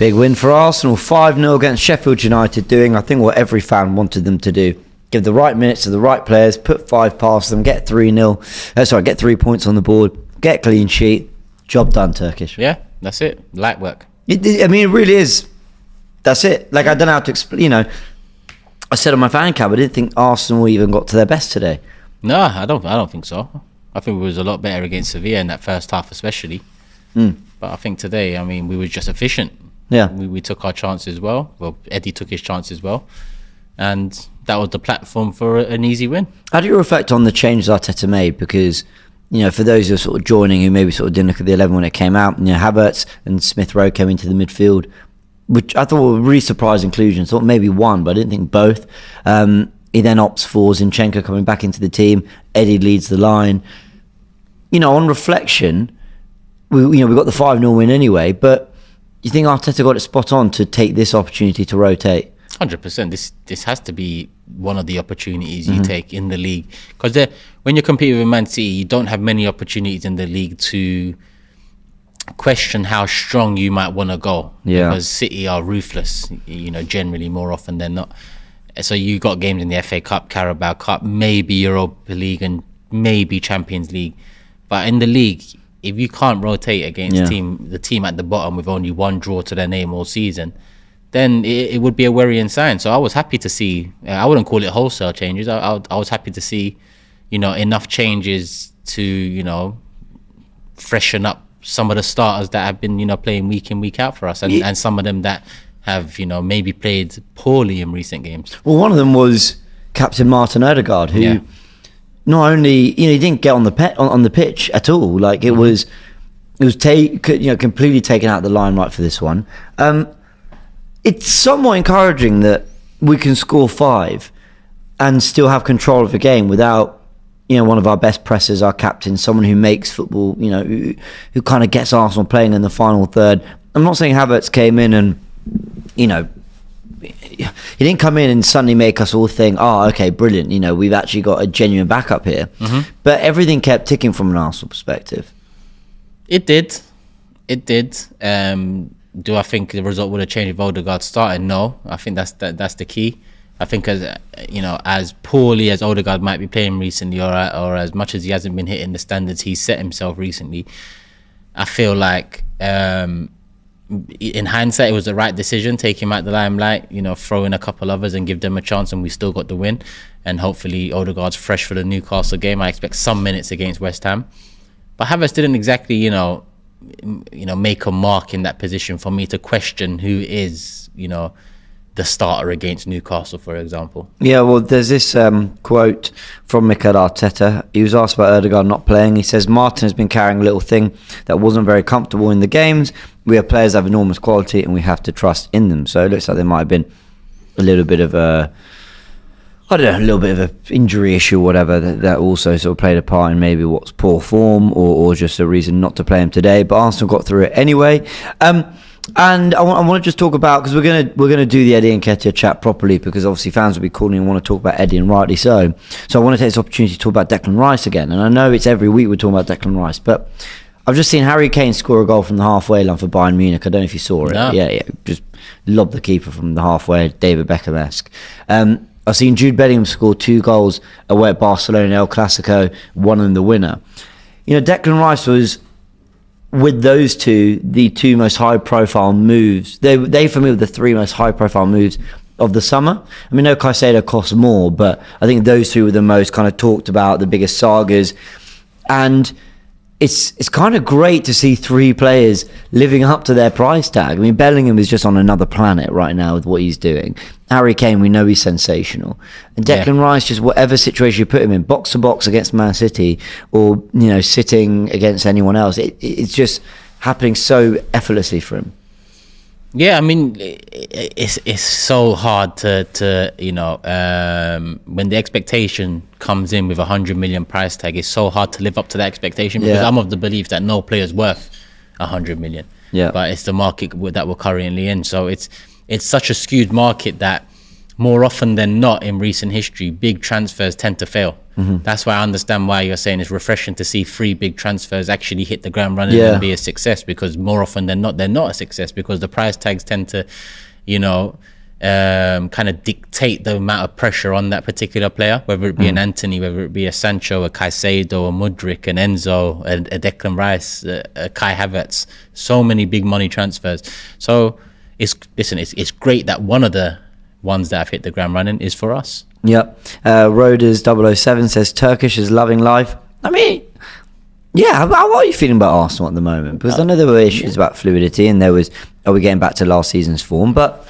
Big win for Arsenal, 5-0 against Sheffield United, doing, I think, what every fan wanted them to do. Give the right minutes to the right players, put 5 past them, get 3 points on the board, get clean sheet. Job done, Turkish. Yeah, that's it. Light work. I mean, it really is. That's it. Like, I don't know how to explain, I said on my fan cab, I didn't think Arsenal even got to their best today. No, I don't think so. I think we was a lot better against Sevilla in that first half especially. But I think today, I mean, we were just efficient. Yeah. We took our chances well. Well, Eddie took his chances well. And that was the platform for an easy win. How do you reflect on the changes Arteta made? Because, for those who are sort of joining, who maybe sort of didn't look at the 11 when it came out, Havertz and Smith Rowe came into the midfield, which I thought were really surprise inclusions. Thought maybe one, but I didn't think both. He then opts for Zinchenko coming back into the team. Eddie leads the line. On reflection, we got the 5-0 win anyway, but you think Arteta got it spot on to take this opportunity to rotate? 100%. This has to be one of the opportunities you take in the league, because when you're competing with Man City, you don't have many opportunities in the league to question how strong you might want to go. Yeah. Because City are ruthless, generally more often than not. So you got games in the FA Cup, Carabao Cup, maybe Europa League, and maybe Champions League. But in the league, if you can't rotate against the team at the bottom with only one draw to their name all season, then it would be a worrying sign. So I was happy to see, I wouldn't call it wholesale changes. I was happy to see, enough changes to, freshen up some of the starters that have been, playing week in, week out for us, and some of them that have, maybe played poorly in recent games. Well, one of them was Captain Martin Odegaard, who not only, he didn't get on the pitch at all. Like, it was completely taken out of the limelight for this one. It's somewhat encouraging that we can score 5 and still have control of the game without, one of our best pressers, our captain, someone who makes football, who kind of gets Arsenal playing in the final third. I'm not saying Havertz came in and, he didn't come in and suddenly make us all think, okay, brilliant, we've actually got a genuine backup here. But everything kept ticking from an Arsenal perspective. It did. Do I think the result would have changed if Odegaard started? No. I think that's the key. I think as poorly as Odegaard might be playing recently, or as much as he hasn't been hitting the standards he's set himself recently, I feel like in hindsight it was the right decision, take him out the limelight, throw in a couple others and give them a chance, and we still got the win. And hopefully Odegaard's fresh for the Newcastle game. I expect some minutes against West Ham, but Havertz didn't exactly make a mark in that position for me to question who is the starter against Newcastle, for example. Yeah, well, there's this quote from Mikel Arteta. He was asked about Odegaard not playing. He says, Martin has been carrying a little thing that wasn't very comfortable in the games. We have players that have enormous quality and we have to trust in them. So it looks like there might have been a little bit of a injury issue or whatever that also sort of played a part in maybe what's poor form or just a reason not to play him today. But Arsenal got through it anyway. And I want to just talk about, because we're gonna do the Eddie and Nketiah chat properly, because obviously fans will be calling and want to talk about Eddie, and rightly so. So I want to take this opportunity to talk about Declan Rice again. And I know it's every week we're talking about Declan Rice, but I've just seen Harry Kane score a goal from the halfway line for Bayern Munich. I don't know if you saw it. No. Yeah, just lobbed the keeper from the halfway, David Beckham-esque. I've seen Jude Bellingham score 2 goals away at Barcelona El Clasico, one of them the winner. Declan Rice was, with those two, the 2 most high-profile moves. They for me were the 3 most high-profile moves of the summer. I mean, no, Caicedo costs more, but I think those 2 were the most kind of talked about, the biggest sagas. And it's kind of great to see 3 players living up to their price tag. I mean, Bellingham is just on another planet right now with what he's doing. Harry Kane, we know he's sensational. And Declan Rice, just whatever situation you put him in, box to box against Man City, or sitting against anyone else, it's just happening so effortlessly for him. Yeah, I mean, it's so hard to when the expectation comes in with 100 million price tag, it's so hard to live up to that expectation, because I'm of the belief that no player is worth 100 million. Yeah. But it's the market that we're currently in. So it's such a skewed market that more often than not in recent history, big transfers tend to fail. That's why I understand why you're saying it's refreshing to see 3 big transfers actually hit the ground running and be a success, because more often than not, they're not a success, because the price tags tend to, kind of dictate the amount of pressure on that particular player, whether it be an Anthony, whether it be a Sancho, a Caicedo, a Mudryk, an Enzo, a Declan Rice, a Kai Havertz. So many big money transfers. So it's great that one of the ones that have hit the ground running is for us. Yep. Roders 007 says Turkish is loving life. I mean, yeah, how are you feeling about Arsenal at the moment? Because I know there were issues about fluidity, and there was, are we getting back to last season's form? But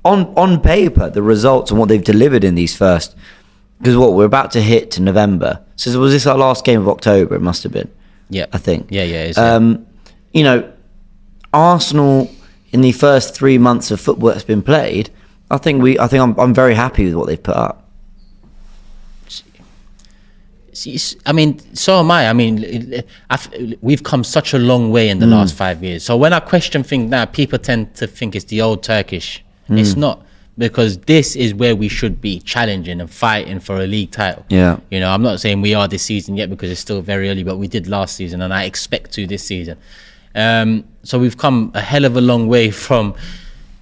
on paper, the results and what they've delivered in these first, because we're about to hit to November. So was this our last game of October? It must have been. Yeah, I think. Yeah, it is. Arsenal in the first 3 months of football that's been played, I'm very happy with what they've put up. I mean, so am I. I mean, we've come such a long way in the last 5 years. So when I question things now, people tend to think it's the old Turkish. It's not, because this is where we should be, challenging and fighting for a league title. Yeah. I'm not saying we are this season yet, because it's still very early, but we did last season, and I expect to this season. So we've come a hell of a long way from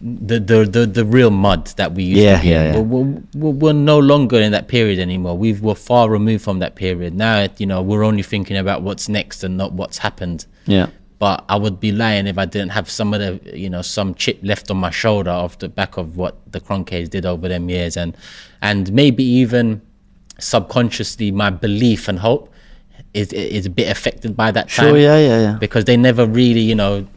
the real mud that we used to be in. We're no longer in that period anymore. We're far removed from that period. Now, we're only thinking about what's next and not what's happened. Yeah. But I would be lying if I didn't have some of the, some chip left on my shoulder off the back of what the Kroenkes did over them years, and maybe even subconsciously my belief and hope is a bit affected by that time. Sure, yeah. Because they never really,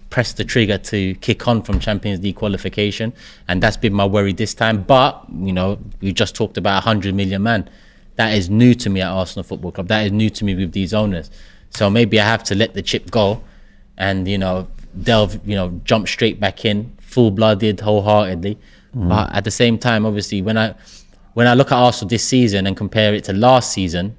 pressed the trigger to kick on from Champions League qualification, and that's been my worry this time. But we just talked about 100 million man. That is new to me at Arsenal Football Club. That is new to me with these owners. So maybe I have to let the chip go, and delve, jump straight back in, full-blooded, wholeheartedly. But at the same time, obviously, when I look at Arsenal this season and compare it to last season,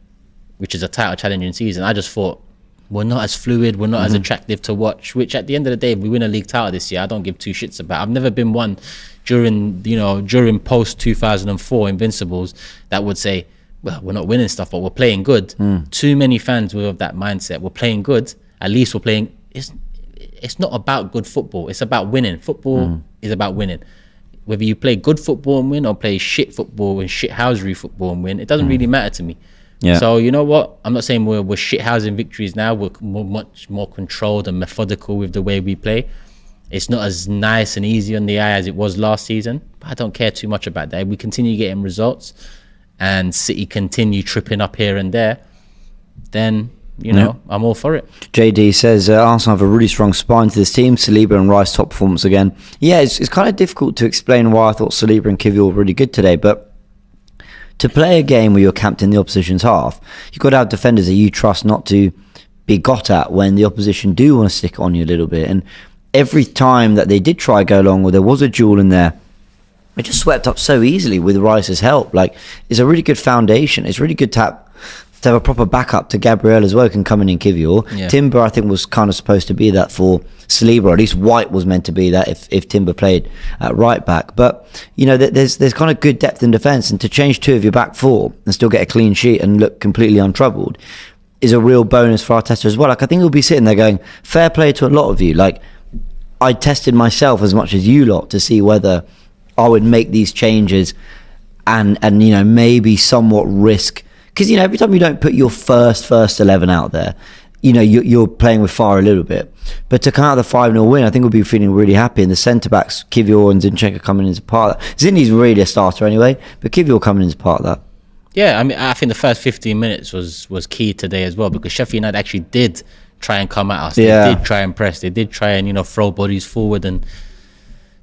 which is a title challenging season, I just thought, we're not as fluid, we're not as attractive to watch, which at the end of the day, if we win a league title this year, I don't give 2 shits about. I've never been one during post 2004 Invincibles that would say, well, we're not winning stuff, but we're playing good. Too many fans were of that mindset. We're playing good, at least we're playing. It's not about good football, it's about winning. Football is about winning. Whether you play good football and win, or play shit football and shithousery football and win, it doesn't really matter to me. Yeah. So you know what? I'm not saying we're shithousing victories now. We're much more controlled and methodical with the way we play. It's not as nice and easy on the eye as it was last season, but I don't care too much about that. If we continue getting results and City continue tripping up here and there, then I'm all for it. JD says Arsenal have a really strong spine to this team. Saliba and Rice top performance again. Yeah, it's kind of difficult to explain why I thought Saliba and Nketiah were really good today, but to play a game where you're camped in the opposition's half, you've got to have defenders that you trust not to be got at when the opposition do want to stick it on you a little bit. And every time that they did try go long, or there was a duel in there, it just swept up so easily with Rice's help. Like, it's a really good foundation. It's really good to have a proper backup to Gabriel as well, can come in Nketiah. Yeah. Timber, I think, was kind of supposed to be that for Saliba, or at least White was meant to be that if Timber played at right back. But there's kind of good depth in defence, and to change 2 of your back 4 and still get a clean sheet and look completely untroubled is a real bonus for Arteta as well. Like, I think he'll be sitting there going, fair play to a lot of you. Like, I tested myself as much as you lot to see whether I would make these changes and maybe somewhat risk, because every time you don't put your first 11 out there, you're playing with fire a little bit. But to come out of the 5-0 win, I think we'll be feeling really happy. And the centre backs, Kivior and Zinchenko, coming in as part of that. Zinni's really a starter anyway, but Kivior coming in as part of that. Yeah, I mean, I think the first 15 minutes was key today as well, because Sheffield United actually did try and come at us. They did try and press. They did try and throw bodies forward. And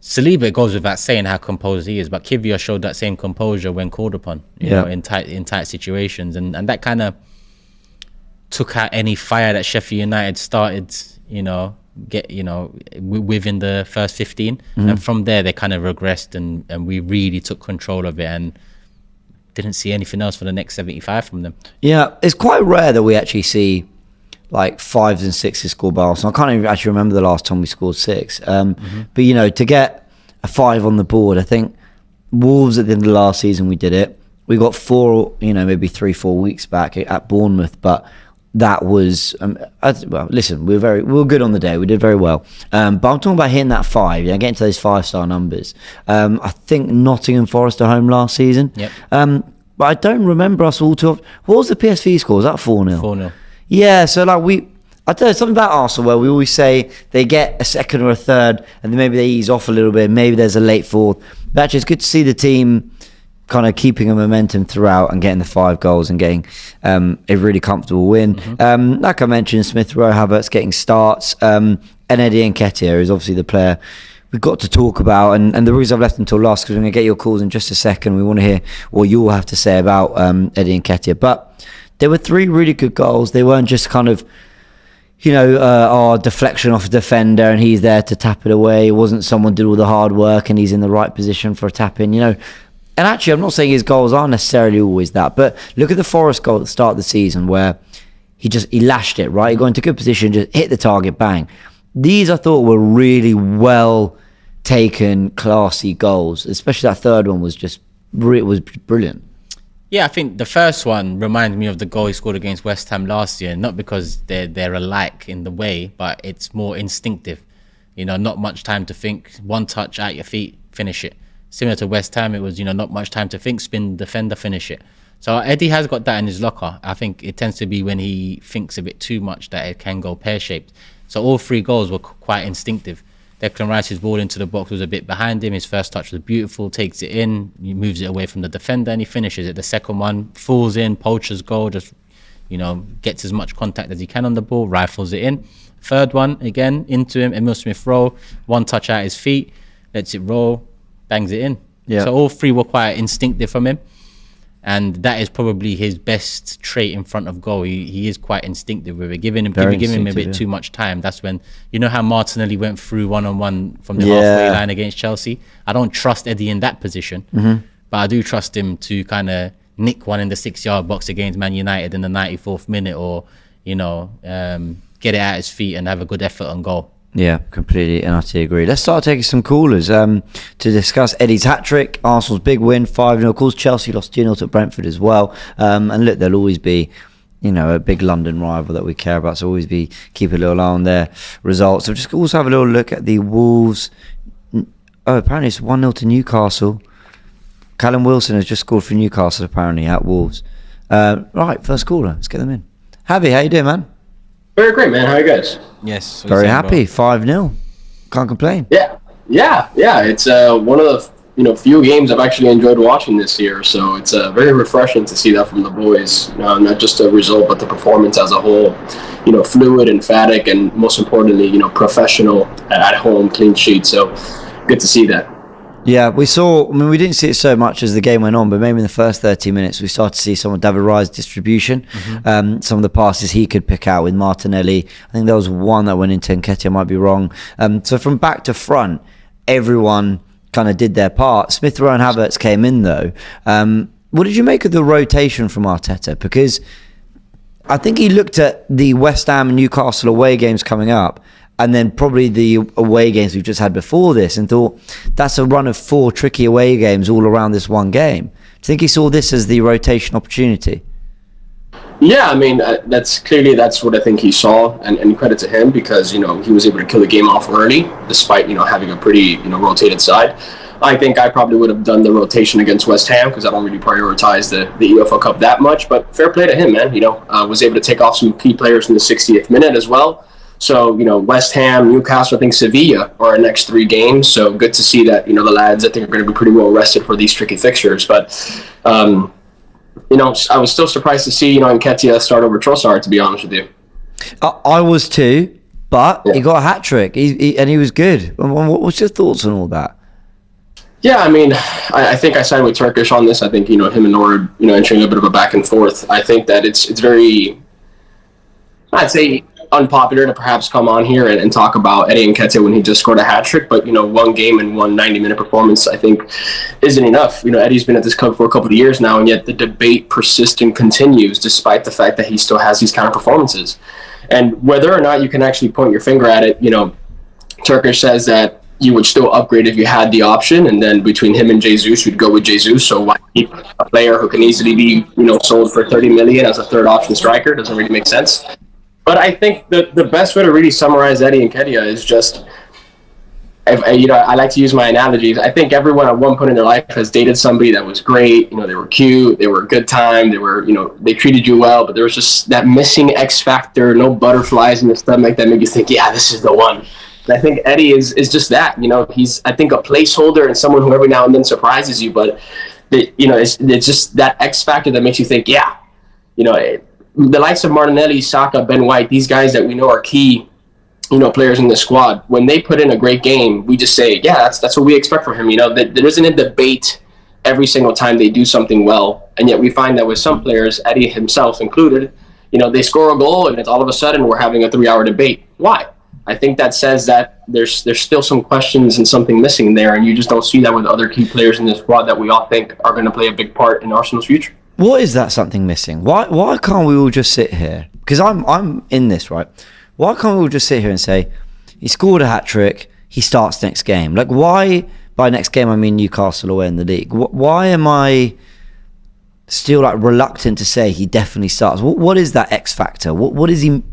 Saliba, goes without saying how composed he is, but Kivior showed that same composure when called upon, in tight situations, and that kind of took out any fire that Sheffield United started, within the first 15, and from there they kind of regressed, and we really took control of it, and didn't see anything else for the next 75 from them. Yeah, it's quite rare that we actually see like 5s and 6s scored by Arsenal. I can't even actually remember the last time we scored 6. But to get a 5 on the board, I think Wolves at the end of the last season, we did it. We got 4 weeks back at Bournemouth, but that was well. Listen, we were good on the day. We did very well. But I'm talking about hitting that 5. Getting to those 5-star numbers. I think Nottingham Forest at home last season. Yep. But I don't remember us all too. What was the PSV score? Was that 4-0? 4-0. Yeah. So I don't know, something about Arsenal where we always say they get a second or a third, and then maybe they ease off a little bit. Maybe there's a late fourth. But actually, it's good to see the team kind of keeping a momentum throughout and getting the 5 goals and getting a really comfortable win. Mm-hmm. Like I mentioned, Smith Rowe, Havertz getting starts, and Eddie Nketiah is obviously the player we've got to talk about. And the reason I've left until last, because we're going to get your calls in just a second. We want to hear what you all have to say about Eddie Nketiah. But there were 3 really good goals. They weren't just kind of, our deflection off a defender and he's there to tap it away. It wasn't someone did all the hard work and he's in the right position for a tap in, And actually, I'm not saying his goals aren't necessarily always that, but look at the Forest goal at the start of the season where he lashed it, right? He got into good position, just hit the target, bang. These, I thought, were really well taken, classy goals. Especially that third one was brilliant. Yeah, I think the first one reminds me of the goal he scored against West Ham last year, not because they're alike in the way, but it's more instinctive. Not much time to think, one touch at your feet, finish it. Similar to West Ham, it was, not much time to think, spin defender, finish it. So Eddie has got that in his locker. I think it tends to be when he thinks a bit too much that it can go pear-shaped. So all 3 goals were quite instinctive. Declan Rice's ball into the box was a bit behind him. His first touch was beautiful, takes it in, he moves it away from the defender and he finishes it. The second one falls in, poacher's goal, just, gets as much contact as he can on the ball, rifles it in. Third one, again, into him, Emile Smith-Rowe, one touch at his feet, lets it roll, bangs it in. Yeah. So all 3 were quite instinctive from him. And that is probably his best trait in front of goal. He is quite instinctive with it. Giving him a bit too much time. That's when, how Martinelli went through one-on-one from the halfway line against Chelsea. I don't trust Eddie in that position, but I do trust him to kind of nick one in the 6-yard box against Man United in the 94th minute, or get it at his feet and have a good effort on goal. Yeah, completely and utterly agree. Let's start taking some callers to discuss Eddie's hat-trick, Arsenal's big win, 5-0. Of course, Chelsea lost 2-0 to Brentford as well. And look, there'll always be, a big London rival that we care about, so always keep a little eye on their results. So just also have a little look at the Wolves. Oh, apparently it's 1-0 to Newcastle. Callum Wilson has just scored for Newcastle, apparently, at Wolves. Right, first caller. Let's get them in. Javi, how you doing, man? Very great, man. How are you guys? Yes. Very happy. 5-0. Can't complain. Yeah. It's one of the few games I've actually enjoyed watching this year. So it's very refreshing to see that from the boys. Not just a result, but the performance as a whole. Fluid, emphatic, and most importantly, professional at home, clean sheet. So good to see that. Yeah, we didn't see it so much as the game went on, but maybe in the first 30 minutes we started to see some of David Raya's distribution, some of the passes he could pick out with Martinelli. I think there was one that went into Nketiah, I might be wrong. So from back to front, everyone kind of did their part. Smith Rowe and Havertz came in though. What did you make of the rotation from Arteta? Because I think he looked at the West Ham and Newcastle away games coming up, and then probably the away games we've just had before this, and thought that's a run of 4 tricky away games all around this one game. Do you think he saw this as the rotation opportunity? Yeah, I mean, that's what I think he saw, and credit to him, because, he was able to kill the game off early, despite, having a pretty, rotated side. I think I probably would have done the rotation against West Ham, because I don't really prioritize the UEFA Cup that much, but fair play to him, man. Was able to take off some key players in the 60th minute as well. So, West Ham, Newcastle, I think Sevilla are our next 3 games. So good to see that, the lads, I think, are going to be pretty well rested for these tricky fixtures. But, I was still surprised to see, Nketiah start over Trossard, to be honest with you. I was too, but he got a hat-trick and he was good. What's your thoughts on all that? Yeah, I mean, I think I signed with Turkish on this. I think, him and Nora, entering a bit of a back and forth. I think that it's very, I'd say, unpopular to perhaps come on here and talk about Eddie Nketiah when he just scored a hat-trick, but one game and one 90-minute performance I think isn't enough. Eddie's been at this club for a couple of years now, and yet the debate persists and continues despite the fact that he still has these kind of performances. And whether or not you can actually point your finger at it, Turkish says that you would still upgrade if you had the option, and then between him and Jesus, you'd go with Jesus. So why keep a player who can easily be, sold for 30 million as a third option striker? Doesn't really make sense. But I think the best way to really summarize Eddie Nketiah is just, I like to use my analogies. I think everyone at one point in their life has dated somebody that was great. They were cute, they were a good time, they treated you well, but there was just that missing X factor, no butterflies in the stomach that made you think, yeah, this is the one. And I think Eddie is just that. He's, I think, a placeholder and someone who every now and then surprises you, but it's just that X factor that makes you think, yeah, the likes of Martinelli, Saka, Ben White, these guys that we know are key, players in the squad, when they put in a great game, we just say, yeah, that's what we expect from him. There isn't a debate every single time they do something well, and yet we find that with some players, Eddie himself included, they score a goal and it's all of a sudden we're having a 3-hour debate. Why? I think that says that there's still some questions and something missing there, and you just don't see that with other key players in the squad that we all think are going to play a big part in Arsenal's future. What is that something missing? Why can't we all just sit here? Because I'm in this, right? Why can't we all just sit here and say, he scored a hat-trick, he starts next game? Like, why, by next game I mean Newcastle away in the league, why am I still reluctant to say he definitely starts? What is that X factor? What is he?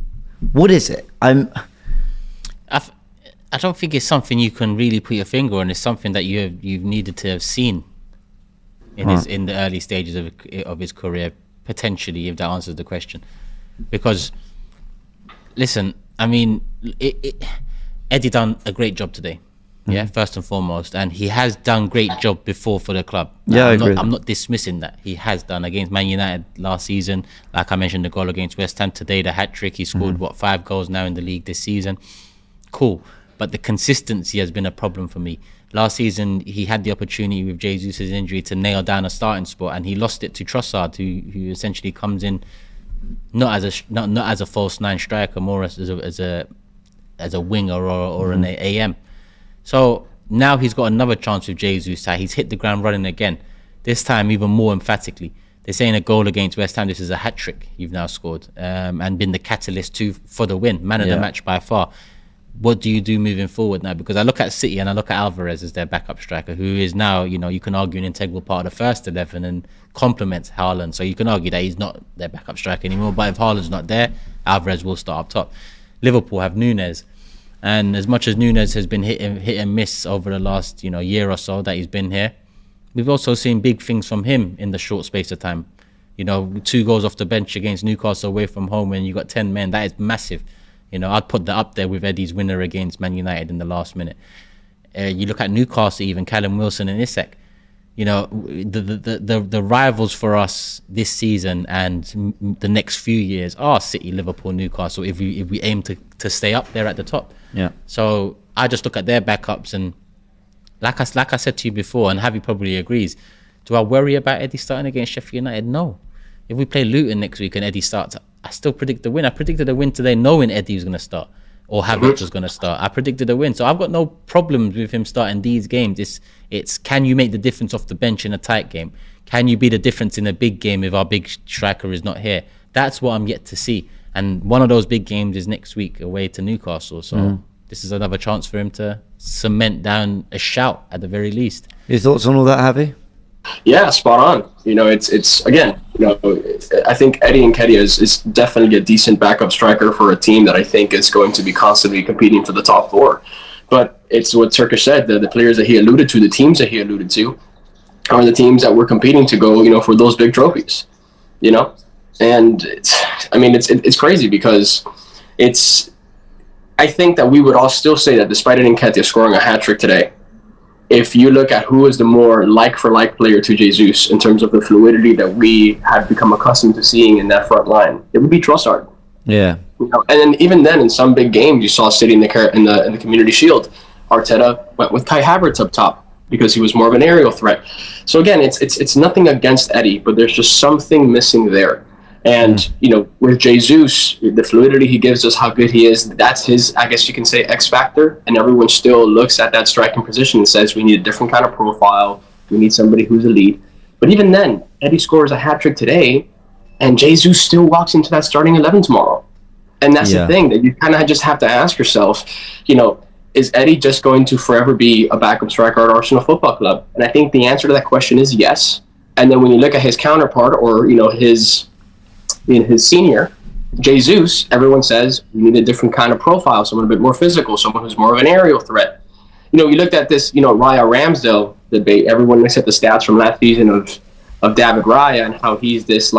What is it? I don't think it's something you can really put your finger on. It's something that you've needed to have seen in the early stages of his career, potentially, if that answers the question. Because, listen, I mean, Eddie done a great job today. Yeah, first and foremost, and he has done great job before for the club. Yeah, I agree. I'm not dismissing that. He has done against Man United last season. Like I mentioned, the goal against West Ham today, the hat-trick. He scored 5 goals now in the league this season. Cool, but the consistency has been a problem for me. Last season, he had the opportunity with Jesus' injury to nail down a starting spot, and he lost it to Trossard, who essentially comes in not as a false 9 striker, more as a winger or an AM. So now he's got another chance with Jesus. He's hit the ground running again. This time even more emphatically. They're saying a goal against West Ham, this is a hat-trick you've now scored, and been the catalyst for the win, man of the match by far. What do you do moving forward now? Because I look at City and I look at Alvarez as their backup striker, who is now, you can argue, an integral part of the first 11 and complements Haaland. So you can argue that he's not their backup striker anymore. But if Haaland's not there, Alvarez will start up top. Liverpool have Núñez. And as much as Núñez has been hit and miss over the last year or so that he's been here, we've also seen big things from him in the short space of time. 2 goals off the bench against Newcastle away from home when you got 10 men. That is massive. I'd put that up there with Eddie's winner against Man United in the last minute. You look at Newcastle, even Callum Wilson and Isak. The rivals for us this season and the next few years are City, Liverpool, Newcastle. If we aim to stay up there at the top. Yeah. So I just look at their backups, and like I said to you before, and Javi probably agrees. Do I worry about Eddie starting against Sheffield United? No. If we play Luton next week and Eddie starts, I still predict the win. I predicted a win today knowing Eddie was going to start or Havertz was going to start. I predicted a win. So I've got no problems with him starting these games. It's can you make the difference off the bench in a tight game? Can you be the difference in a big game if our big striker is not here? That's what I'm yet to see. And one of those big games is next week away to Newcastle. So this is another chance for him to cement down a shout at the very least. Your thoughts on all that, Javi? Yeah, spot on. It's again, I think Eddie Nketiah is definitely a decent backup striker for a team that I think is going to be constantly competing for the top 4. But it's what Turkish said, the players that he alluded to, the teams that he alluded to, are the teams that we're competing to go, for those big trophies, And it's crazy because I think that we would all still say that despite Nketiah scoring a hat-trick today, if you look at who is the more like-for-like player to Jesus in terms of the fluidity that we had become accustomed to seeing in that front line, it would be Trossard. Yeah. And then even then, in some big games, you saw City in the Community Shield, Arteta went with Kai Havertz up top because he was more of an aerial threat. So again, it's nothing against Eddie, but there's just something missing there. And, with Jesus, the fluidity he gives us, how good he is, that's his, I guess you can say, X factor. And everyone still looks at that striking position and says, we need a different kind of profile. We need somebody who's elite. But even then, Eddie scores a hat-trick today, and Jesus still walks into that starting 11 tomorrow. And that's the thing, that you kind of just have to ask yourself, is Eddie just going to forever be a backup striker at Arsenal Football Club? And I think the answer to that question is yes. And then when you look at his counterpart, or his senior, Jesus, everyone says you need a different kind of profile, someone a bit more physical, someone who's more of an aerial threat. You looked at this, Raya Ramsdale debate. Everyone looks at the stats from last season of David Raya and how he's this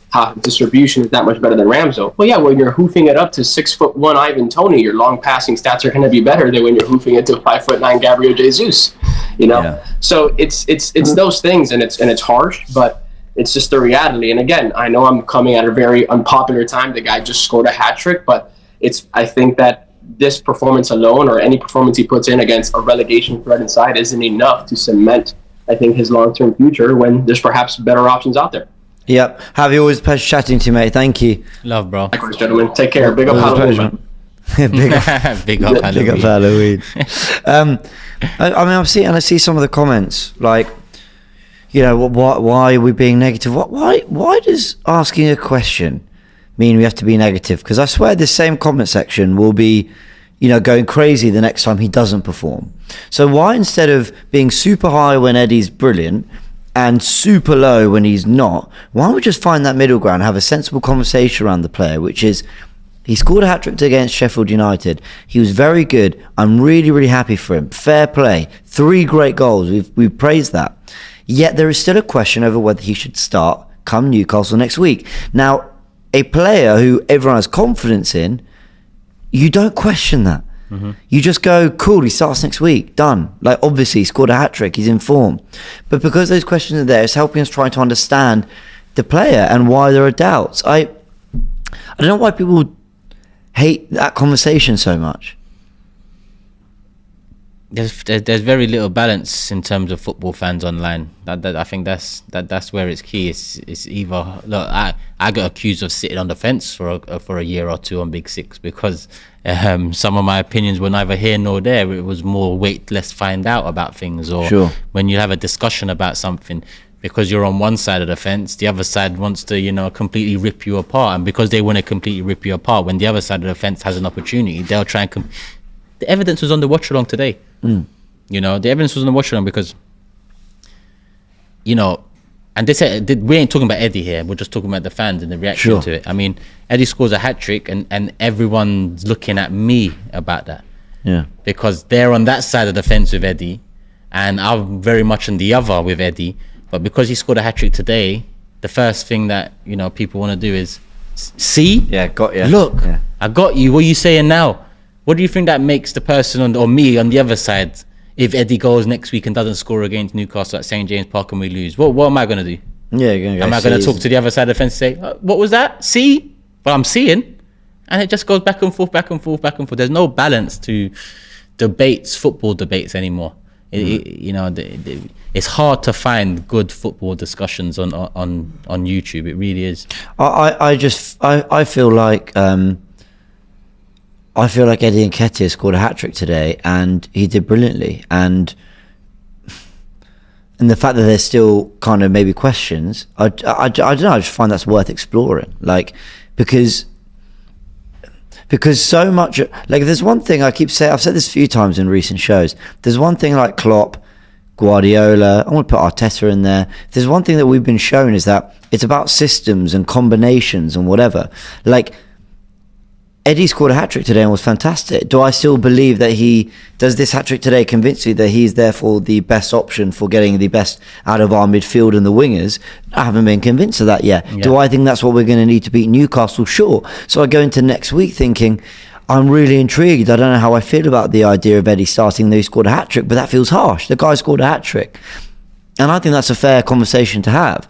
half distribution is that much better than Ramsdale. Well, yeah, when you're hoofing it up to 6'1" Ivan Toney, your long passing stats are going to be better than when you're hoofing it to 5'9" Gabriel Jesus. Yeah. So it's those things, and it's harsh, but it's just the reality. And again, I know I'm coming at a very unpopular time. The guy just scored a hat trick, but I think that this performance alone, or any performance he puts in against a relegation threat inside, isn't enough to cement, I think, his long-term future when there's perhaps better options out there. Yep. Javi, always a pleasure chatting to you, mate. Thank you. Love, bro. Likewise, gentlemen. Take care. Big up Halloween. Big up, Big up Halloween. Big up Halloween. I see some of the comments, like, why are we being negative? Why does asking a question mean we have to be negative? Because I swear this same comment section will be, going crazy the next time he doesn't perform. So why, instead of being super high when Eddie's brilliant and super low when he's not, why don't we just find that middle ground, have a sensible conversation around the player, which is, he scored a hat-trick against Sheffield United. He was very good. I'm really, really happy for him. Fair play. 3 great goals. We've praised that. Yet there is still a question over whether he should start come Newcastle next week. Now, a player who everyone has confidence in, you don't question that. Mm-hmm. You just go, cool, he starts next week, done. Like, obviously, he scored a hat-trick, he's in form. But because those questions are there, it's helping us try to understand the player and why there are doubts. I don't know why people hate that conversation so much. There's very little balance in terms of football fans online. That I think that's where it's key. It's either, look, I got accused of sitting on the fence for a year or two on Big Six because some of my opinions were neither here nor there. It was more wait, let's find out about things, or sure. When you have a discussion about something, because you're on one side of the fence, the other side wants to completely rip you apart, and because they want to completely rip you apart, when the other side of the fence has an opportunity, they'll try and the evidence was on the watch along today. The evidence was on the watch along because, and they said, we ain't talking about Eddie here. We're just talking about the fans and the reaction to it. I mean, Eddie scores a hat trick, and everyone's looking at me about that. Yeah. Because they're on that side of the fence with Eddie, and I'm very much on the other with Eddie. But because he scored a hat trick today, the first thing that people want to do is see. Yeah, got you. Look, yeah. I got you. What are you saying now? What do you think that makes the person or me on the other side if Eddie goes next week and doesn't score against Newcastle at St. James Park and we lose? What am I going to do? Yeah, you're gonna go. Am I going to talk to the other side of the fence and say, what was that? See? Well, I'm seeing. And it just goes back and forth, back and forth, back and forth. There's no balance to football debates anymore. It's hard to find good football discussions on YouTube. It really is. I feel like Eddie Nketiah scored a hat-trick today, and he did brilliantly. And the fact that there's still kind of maybe questions, I don't know. I just find that's worth exploring. Like, because so much, like, there's one thing I keep saying, I've said this a few times in recent shows. There's one thing like Klopp, Guardiola, I want to put Arteta in there. There's one thing that we've been shown is that it's about systems and combinations and whatever. Like, Eddie scored a hat-trick today and was fantastic. Do I still believe that does this hat-trick today convince you that he's therefore the best option for getting the best out of our midfield and the wingers? I haven't been convinced of that yet. Yeah. Do I think that's what we're going to need to beat Newcastle? Sure. So I go into next week thinking, I'm really intrigued. I don't know how I feel about the idea of Eddie starting, though he scored a hat-trick, but that feels harsh. The guy scored a hat-trick. And I think that's a fair conversation to have.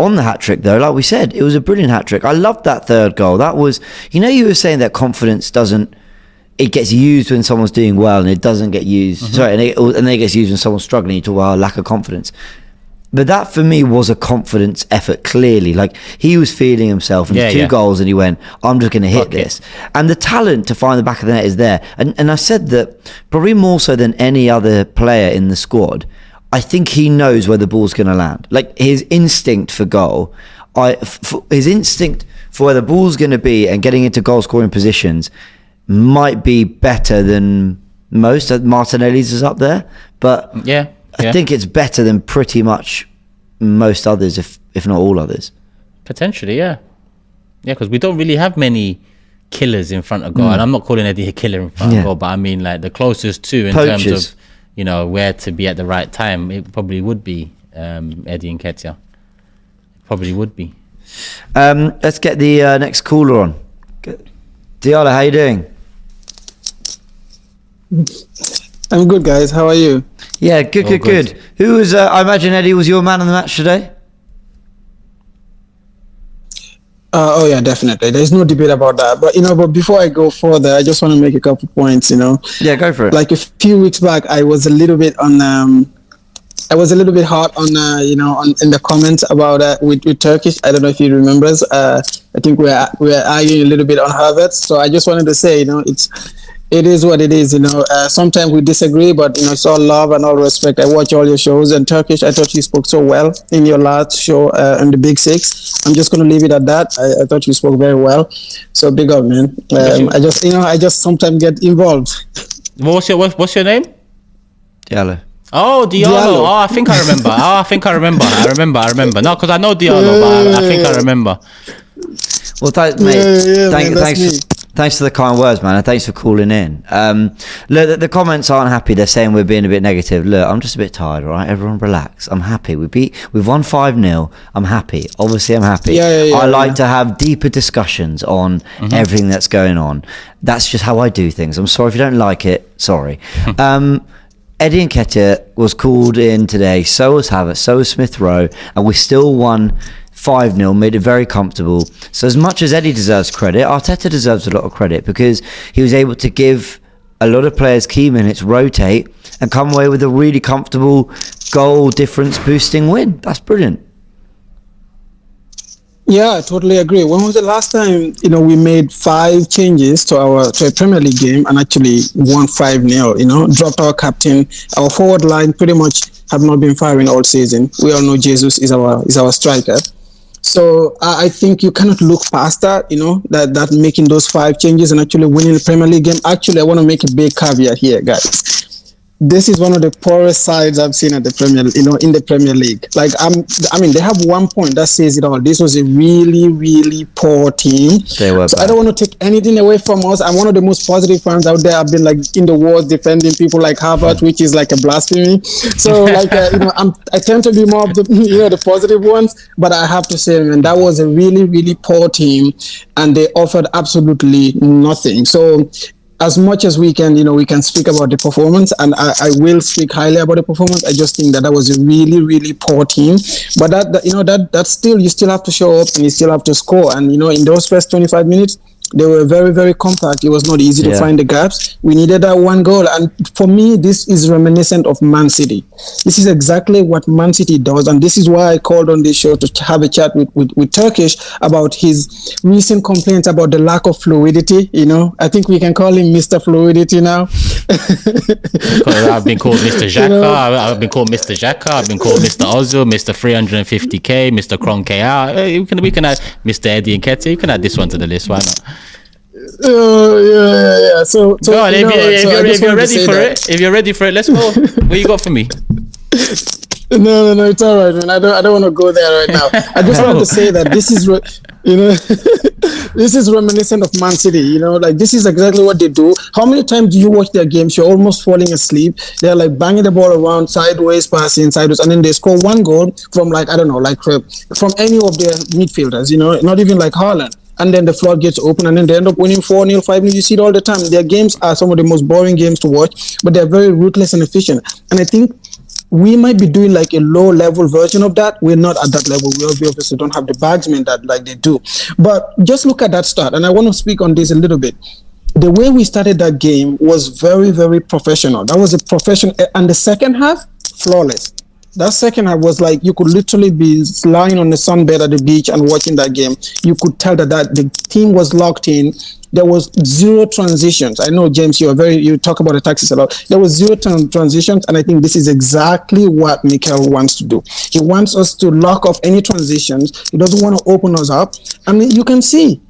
On the hat-trick, though, like we said, it was a brilliant hat-trick. I loved that third goal. That was, you were saying that confidence it gets used when someone's doing well and it doesn't get used. Mm-hmm. Sorry, and then it gets used when someone's struggling. You talk about lack of confidence. But that, for me, was a confidence effort, clearly. Like, he was feeling himself, and two goals, and he went, I'm just going to hit this. And the talent to find the back of the net is there. And I said that probably more so than any other player in the squad, I think he knows where the ball's going to land. Like, his instinct for goal, his instinct for where the ball's going to be and getting into goal-scoring positions might be better than most. Martinelli's is up there, but I think it's better than pretty much most others, if not all others. Potentially, yeah, because we don't really have many killers in front of goal, and I'm not calling Eddie a killer in front of goal, but I mean like the closest to in terms of where to be at the right time, it probably would be Eddie Nketiah. Probably would be. Let's get the next caller on. Diallo, how you doing? I'm good, guys. How are you? Yeah, good. Who was? I imagine Eddie was your man of the match today. Oh yeah, definitely. There's no debate about that. But but before I go further, I just want to make a couple points. Yeah, go for it. Like a few weeks back, I was a little bit on. I was a little bit hard on in the comments about with Turkish. I don't know if you remember us. I think we're arguing a little bit on Havertz. So I just wanted to say, it is what it is. Sometimes we disagree, but it's all love and all respect. I watch all your shows, and Turkish, I thought you spoke so well in your last show on the Big Six. I'm just going to leave it at that. I thought you spoke very well. So big up, man. I just sometimes get involved. What's your name? Diallo. Oh, Diallo. Oh, I think I remember. I remember. No, because I know Diallo, but I think I remember. Well, mate. Thanks for the kind words, man, and thanks for calling in. Look, the comments aren't happy. They're saying we're being a bit negative. Look, I'm just a bit tired, all right? Everyone relax. I'm happy. We've won 5-0. I'm happy. Obviously, I'm happy. I like to have deeper discussions on everything that's going on. That's just how I do things. I'm sorry if you don't like it. Sorry. Eddie Nketiah was called in today. So was Havertz. So was Smith Rowe. And we still won 5-0, made it very comfortable. So as much as Eddie deserves credit, Arteta deserves a lot of credit because he was able to give a lot of players key minutes, rotate, and come away with a really comfortable goal difference boosting win. That's brilliant. Yeah, I totally agree. When was the last time we made 5 changes to a Premier League game and actually won 5-0? Dropped our captain, our forward line pretty much have not been firing all season. We all know Jesus is our striker. So I think you cannot look past that, that making those 5 changes and actually winning the Premier League game. Actually, I want to make a big caveat here, guys. This is one of the poorest sides I've seen at the in the Premier League. Like, they have 1 point that says it all. This was a really, really poor team. So I don't want to take anything away from us. I'm one of the most positive fans out there. I've been like in the wars defending people like Havertz, which is like a blasphemy. So like, I tend to be more of the, the positive ones. But I have to say, man, that was a really, really poor team, and they offered absolutely nothing. So as much as we can, we can speak about the performance, and I will speak highly about the performance. I just think that was a really, really poor team. But that still, you still have to show up and you still have to score. And, in those first 25 minutes, they were very, very compact. It was not easy to find the gaps. We needed that 1 goal. And for me, this is reminiscent of Man City. This is exactly what Man City does. And this is why I called on this show to have a chat with Turkish about his recent complaints about the lack of fluidity. I think we can call him Mr. Fluidity now. I've been called Mr. Xhaka. I've been called Mr. Xhaka. I've been called Mr. Ozil, Mr. 350k, Mr. Kroenke. We can add Mr. Eddie Nketiah. You can add this one to the list. Why not? Yeah. So go on, if you're ready for it, let's go. What you got for me? No, it's all right, man. I don't want to go there right now. I just want to say that this is, this is reminiscent of Man City. Like this is exactly what they do. How many times do you watch their games? You're almost falling asleep. They're like banging the ball around, sideways, passing sideways, and then they score 1 goal from from any of their midfielders. Not even like Haaland. And then the floodgates open, and then they end up winning 4-0, 5-0. You see it all the time. Their games are some of the most boring games to watch, but they're very ruthless and efficient. And I think we might be doing like a low-level version of that. We're not at that level. We obviously don't have the bagsmen that like they do. But just look at that start, and I want to speak on this a little bit. The way we started that game was very, very professional. That was a professional, and the second half, flawless. That second half was like you could literally be lying on the sunbed at the beach and watching that game. You could tell that the team was locked in. There was 0 transitions. I know, James, you talk about the tactics a lot. There was 0 transitions, and I think this is exactly what Mikel wants to do. He wants us to lock off any transitions. He doesn't want to open us up. I mean, you can see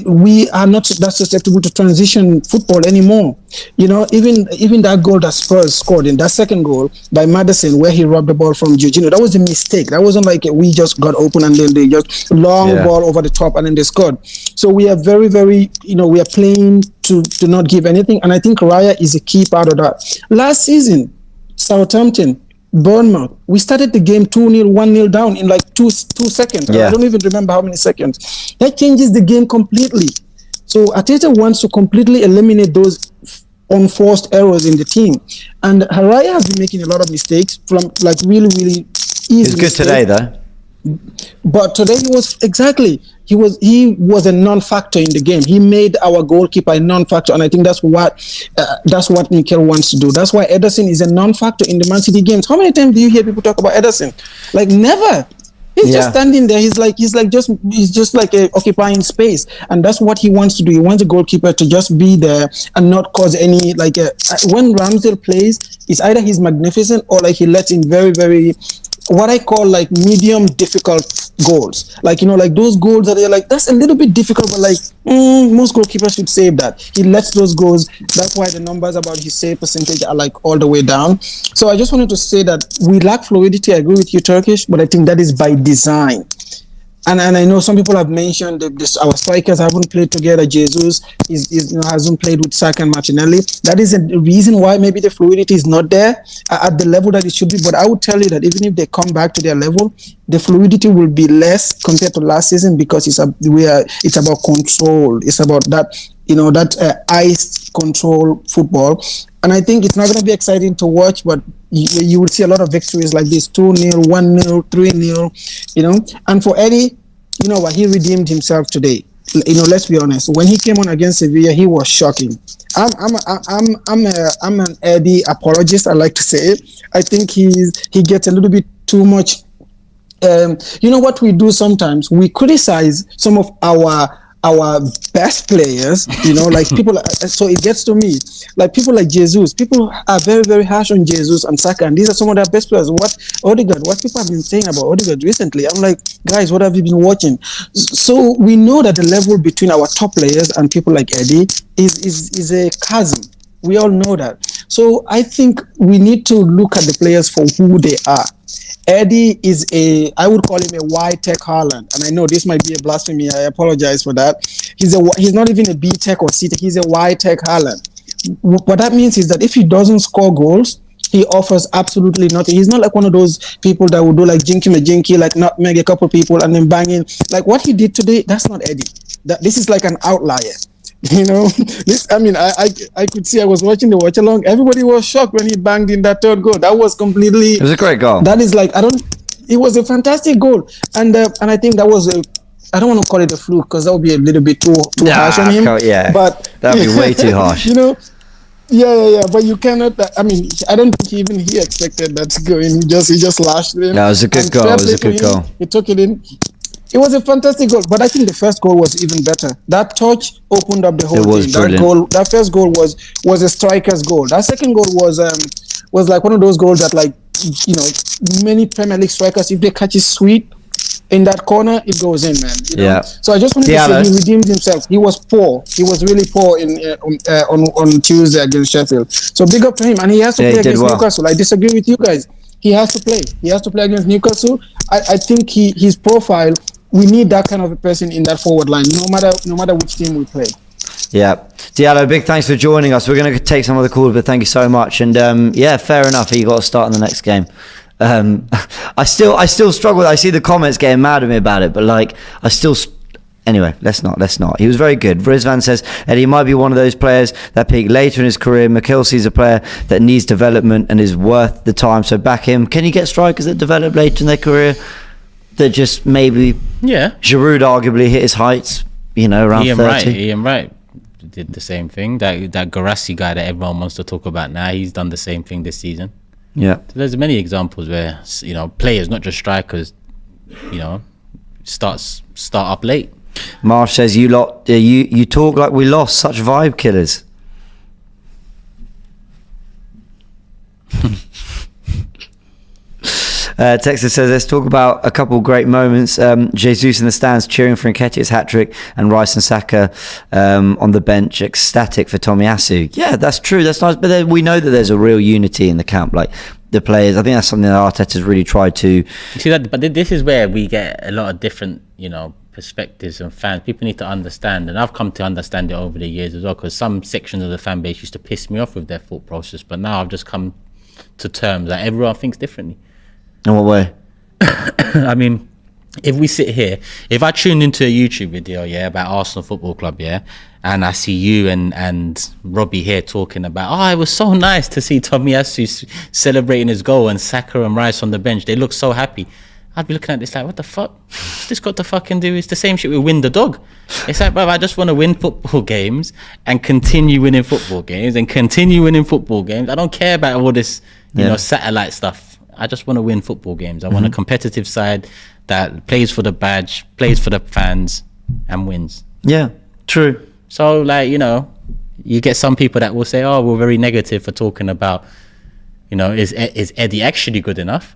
we are not that susceptible to transition football anymore. You know, even that goal that Spurs scored in that second goal by Maddison, where he robbed the ball from Jorginho, that was a mistake. That wasn't like we just got open and then they just long ball over the top and then they scored. So we are very, very, we are playing to not give anything. And I think Raya is a key part of that. Last season, Southampton, Bournemouth, we started the game 2-0, 1-0 down in like two seconds. I don't even remember how many seconds. That changes the game completely. So Arteta wants to completely eliminate those unforced errors in the team. And Raya has been making a lot of mistakes from like really, really easy. It's good today though. But today he was a non-factor in the game. He made our goalkeeper a non-factor, and I think that's what Mikel wants to do. That's why Ederson is a non-factor in the Man City games. How many times do you hear people talk about Ederson? Like never. He's just standing there. He's just like occupying space, and that's what he wants to do. He wants the goalkeeper to just be there and not cause any when Ramsdale plays, it's either he's magnificent or like he lets in very, very what I call like medium difficult goals. Like, like those goals that are like, that's a little bit difficult, but like most goalkeepers should save that. He lets those goals. That's why the numbers about his save percentage are like all the way down. So I just wanted to say that we lack fluidity. I agree with you, Turkish, but I think that is by design. And I know some people have mentioned our strikers haven't played together. Jesus hasn't played with Saka and Martinelli. That is a reason why maybe the fluidity is not there at the level that it should be. But I would tell you that even if they come back to their level, the fluidity will be less compared to last season because it's about control. It's about that ice control football. And I think it's not going to be exciting to watch, but you will see a lot of victories like this: 2-0, 1-0, 3-0. And for Eddie, he redeemed himself today. Let's be honest. When he came on against Sevilla, he was shocking. I'm an Eddie apologist. I like to say it. I think he gets a little bit too much. What we do sometimes? We criticize some of our best players, like people. So it gets to me, like people like Jesus. People are very, very harsh on Jesus and Saka, and these are some of their best players. What people have been saying about Odegaard recently? I'm like, guys, what have you been watching? So we know that the level between our top players and people like Eddie is a chasm. We all know that. So I think we need to look at the players for who they are. Eddie is I would call him a Y-Tech Haaland. And I know this might be a blasphemy. I apologize for that. He's not even a B-Tech or C-Tech. He's a Y-Tech Haaland. What that means is that if he doesn't score goals, he offers absolutely nothing. He's not like one of those people that will do like jinky majinky, like nutmeg a couple people and then bang in. Like what he did today, that's not Eddie. This is like an outlier. I could see, I was watching the watch along. Everybody was shocked when he banged in that third goal. That was completely. It was a great goal. That is like, it was a fantastic goal. And I think that was I don't want to call it a fluke because that would be a little bit too harsh on him. But that would be way too harsh. Yeah. But you cannot. I don't think he expected that to go in. He just lashed it in. That was a good goal. He took it in. It was a fantastic goal, but I think the first goal was even better. That touch opened up the whole thing. That first goal was a striker's goal. That second goal was like one of those goals that many Premier League strikers, if they catch it sweet in that corner, it goes in, man. Yeah. So I just wanted to say he redeemed himself. He was poor. He was really poor on Tuesday against Sheffield. So big up to him, and he has to play against Newcastle. I disagree with you guys. He has to play. He has to play against Newcastle. I think his profile. We need that kind of a person in that forward line, no matter which team we play. Yeah, Diallo, big thanks for joining us. We're going to take some of the calls, but thank you so much. And fair enough. You got to start in the next game. I still struggle. I see the comments getting mad at me about it, but anyway, let's not. He was very good. Rizvan says, Eddie might be one of those players that peak later in his career. McKelsey's a player that needs development and is worth the time, so back him. Can you get strikers that develop later in their career? That just maybe Giroud arguably hit his heights, around 30. Ian Wright did the same thing. That Garassi guy that everyone wants to talk about now, he's done the same thing this season. Yeah. So there's many examples where players, not just strikers, start up late. Marsh says you talk like we lost, such vibe killers. Texas says, let's talk about a couple great moments. Jesus in the stands cheering for Nketiah's hat-trick, and Rice and Saka on the bench ecstatic for Tomiyasu. Yeah, that's true. That's nice. But we know that there's a real unity in the camp. Like, the players, I think that's something that Arteta's really tried to... See that, but this is where we get a lot of different, perspectives and fans. People need to understand, and I've come to understand it over the years as well, because some sections of the fan base used to piss me off with their thought process, but now I've just come to terms that everyone thinks differently. In what way? I mean, if we sit here, if I tuned into a YouTube video, about Arsenal Football Club, and I see you and Robbie here talking about, it was so nice to see Tomiyasu celebrating his goal and Saka and Rice on the bench. They look so happy. I'd be looking at this like, what the fuck? What's this got to fucking do? It's the same shit with Win the Dog. It's like, bro, I just want to win football games and continue winning football games and continue winning football games. I don't care about all this, satellite stuff. I just want to win football games. I want a competitive side that plays for the badge, plays for the fans, and wins. Yeah, true. So, you get some people that will say, we're very negative for talking about, is Eddie actually good enough?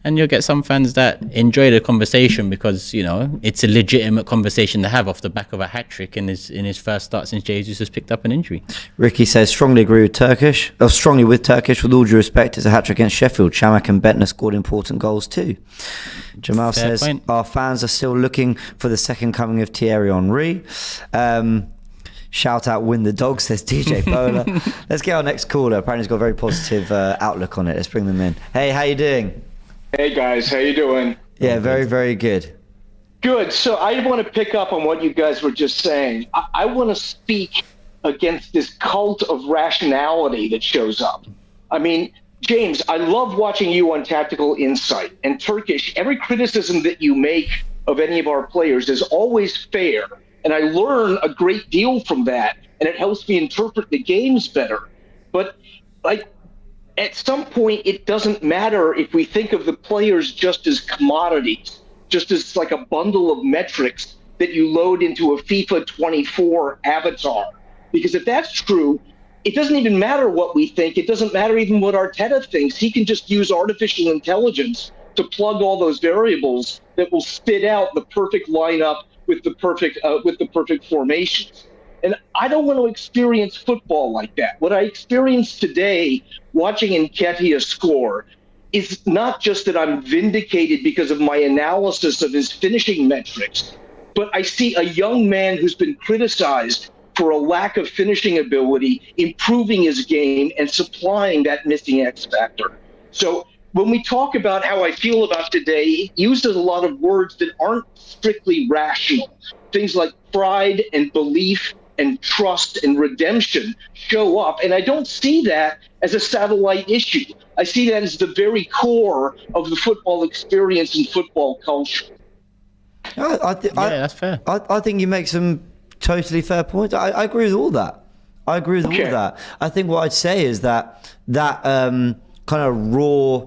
And you'll get some fans that enjoy the conversation because, it's a legitimate conversation to have off the back of a hat-trick in his first start since Jesus has picked up an injury. Ricky says, strongly with Turkish. With all due respect, it's a hat-trick against Sheffield. Chamak and Bentner scored important goals too. Jamal Fair says, point. Our fans are still looking for the second coming of Thierry Henry. Shout out Win the Dog, says DJ Bowler. Let's get our next caller. Apparently he's got a very positive outlook on it. Let's bring them in. Hey, how you doing? Hey guys, how you doing? Yeah, very, very good. Good. So I want to pick up on what you guys were just saying. I want to speak against this cult of rationality that shows up. I mean, James, I love watching you on Tactical Insight. And Turkish, every criticism that you make of any of our players is always fair. And I learn a great deal from that. And it helps me interpret the games better. But, at some point, it doesn't matter if we think of the players just as commodities, just as like a bundle of metrics that you load into a FIFA 24 avatar. Because if that's true, it doesn't even matter what we think. It doesn't matter even what Arteta thinks. He can just use artificial intelligence to plug all those variables that will spit out the perfect lineup with the perfect formations. And I don't want to experience football like that. What I experienced today watching Nketiah score is not just that I'm vindicated because of my analysis of his finishing metrics, but I see a young man who's been criticized for a lack of finishing ability, improving his game and supplying that missing X factor. So when we talk about how I feel about today, it uses a lot of words that aren't strictly rational. Things like pride and belief and trust and redemption show up. And I don't see that as a satellite issue. I see that as the very core of the football experience and football culture. That's fair. I think you make some totally fair points. I agree with all that. All of that. I think what I'd say is that kind of raw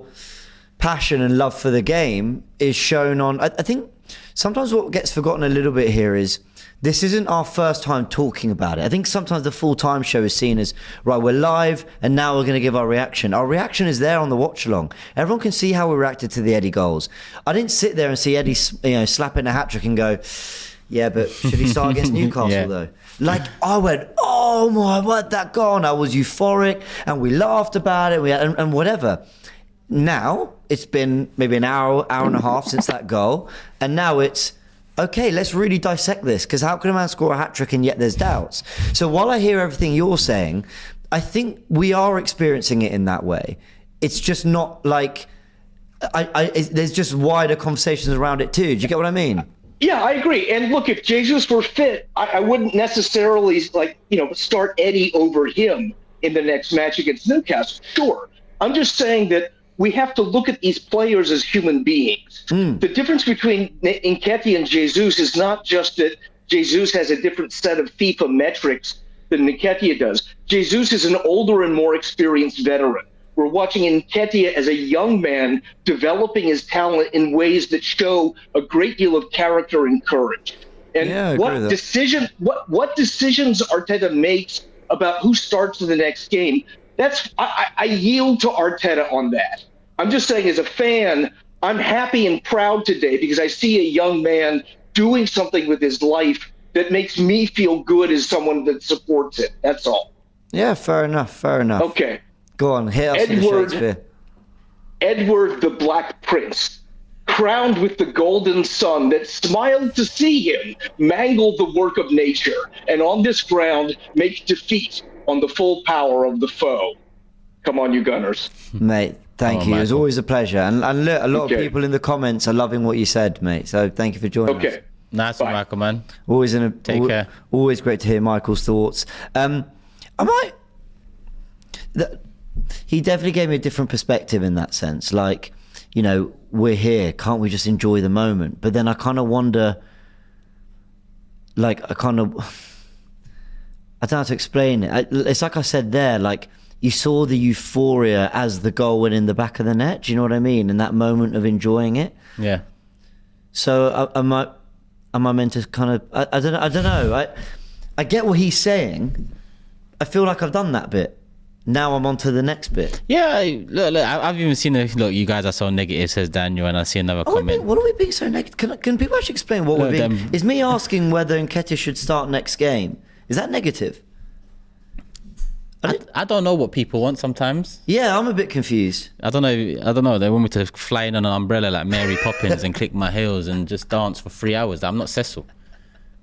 passion and love for the game is shown on... I think sometimes what gets forgotten a little bit here is this isn't our first time talking about it. I think sometimes the full-time show is seen as, right, we're live and now we're going to give our reaction. Our reaction is there on the watch-along. Everyone can see how we reacted to the Eddie goals. I didn't sit there and see Eddie slapping a hat-trick and go, yeah, but should he start against Newcastle though? I went, oh my, what that gone? I was euphoric and we laughed about it and whatever. Now, it's been maybe an hour and a half since that goal. And now it's, okay, let's really dissect this, because how can a man score a hat-trick and yet there's doubts? So while I hear everything you're saying, I think we are experiencing it in that way. It's just not like, there's just wider conversations around it too. Do you get what I mean? Yeah, I agree. And look, if Jesus were fit, I wouldn't necessarily start Eddie over him in the next match against Newcastle. Sure. I'm just saying that we have to look at these players as human beings. The difference between Nketiah and Jesus is not just that Jesus has a different set of FIFA metrics than Nketiah does. Jesus is an older and more experienced veteran. We're watching Nketiah as a young man developing his talent in ways that show a great deal of character and courage. And what decisions Arteta makes about who starts in the next game, I yield to Arteta on that. I'm just saying, as a fan, I'm happy and proud today because I see a young man doing something with his life that makes me feel good as someone that supports it. That's all. Yeah, fair enough. Okay. Go on, hit us with Shakespeare. Edward the Black Prince, crowned with the golden sun that smiled to see him mangle the work of nature, and on this ground make defeat on the full power of the foe. Come on, you Gunners. Mate, thank you. It was always a pleasure. And look, a lot Okay. of people in the comments are loving what you said, mate. So thank you for joining us. Okay. Nice one, Michael, man. Take care. Always great to hear Michael's thoughts. He definitely gave me a different perspective in that sense. Like, you know, we're here. Can't we just enjoy the moment? But then I kind of wonder, like, I don't know how to explain it. It's like I said there, like, you saw the euphoria as the goal went in the back of the net. Do you know what I mean? In that moment of enjoying it. Yeah. So am I meant to kind of? I don't know. I get what he's saying. I feel like I've done that bit. Now I'm on to the next bit. Yeah, look, I've even seen look, you guys are so negative, says Daniel, and I see another comment. What are we being so negative? Can people actually explain what we're being? Is me asking whether Nketiah should start next game, is that negative? I don't know what people want sometimes. Yeah, I'm a bit confused. I don't know. They want me to fly in on an umbrella like Mary Poppins and click my heels and just dance for 3 hours. I'm not Cecil.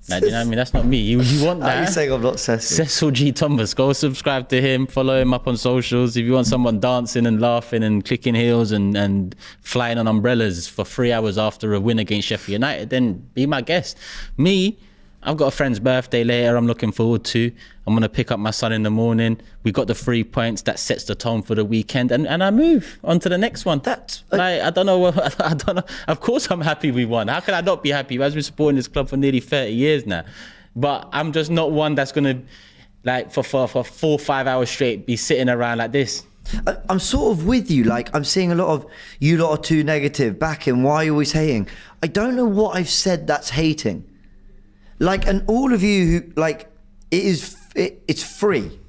Like, you know what I mean? That's not me. You want that? How are you saying I'm not Cecil? Cecil G. Thomas. Go subscribe to him. Follow him up on socials. If you want someone dancing and laughing and clicking heels and flying on umbrellas for 3 hours after a win against Sheffield United, then be my guest. Me, I've got a friend's birthday later I'm looking forward to. I'm going to pick up my son in the morning. We got the 3 points. That sets the tone for the weekend. And I move on to the next one. I don't know. I don't know. Of course I'm happy we won. How can I not be happy? I've been supporting this club for nearly 30 years now. But I'm just not one that's going to, like, for 4 or 5 hours straight, be sitting around like this. I'm sort of with you. Like, I'm seeing a lot of, you lot are too negative, backing, why are you always hating? I don't know what I've said that's hating. Like, and all of you who, like, it's free.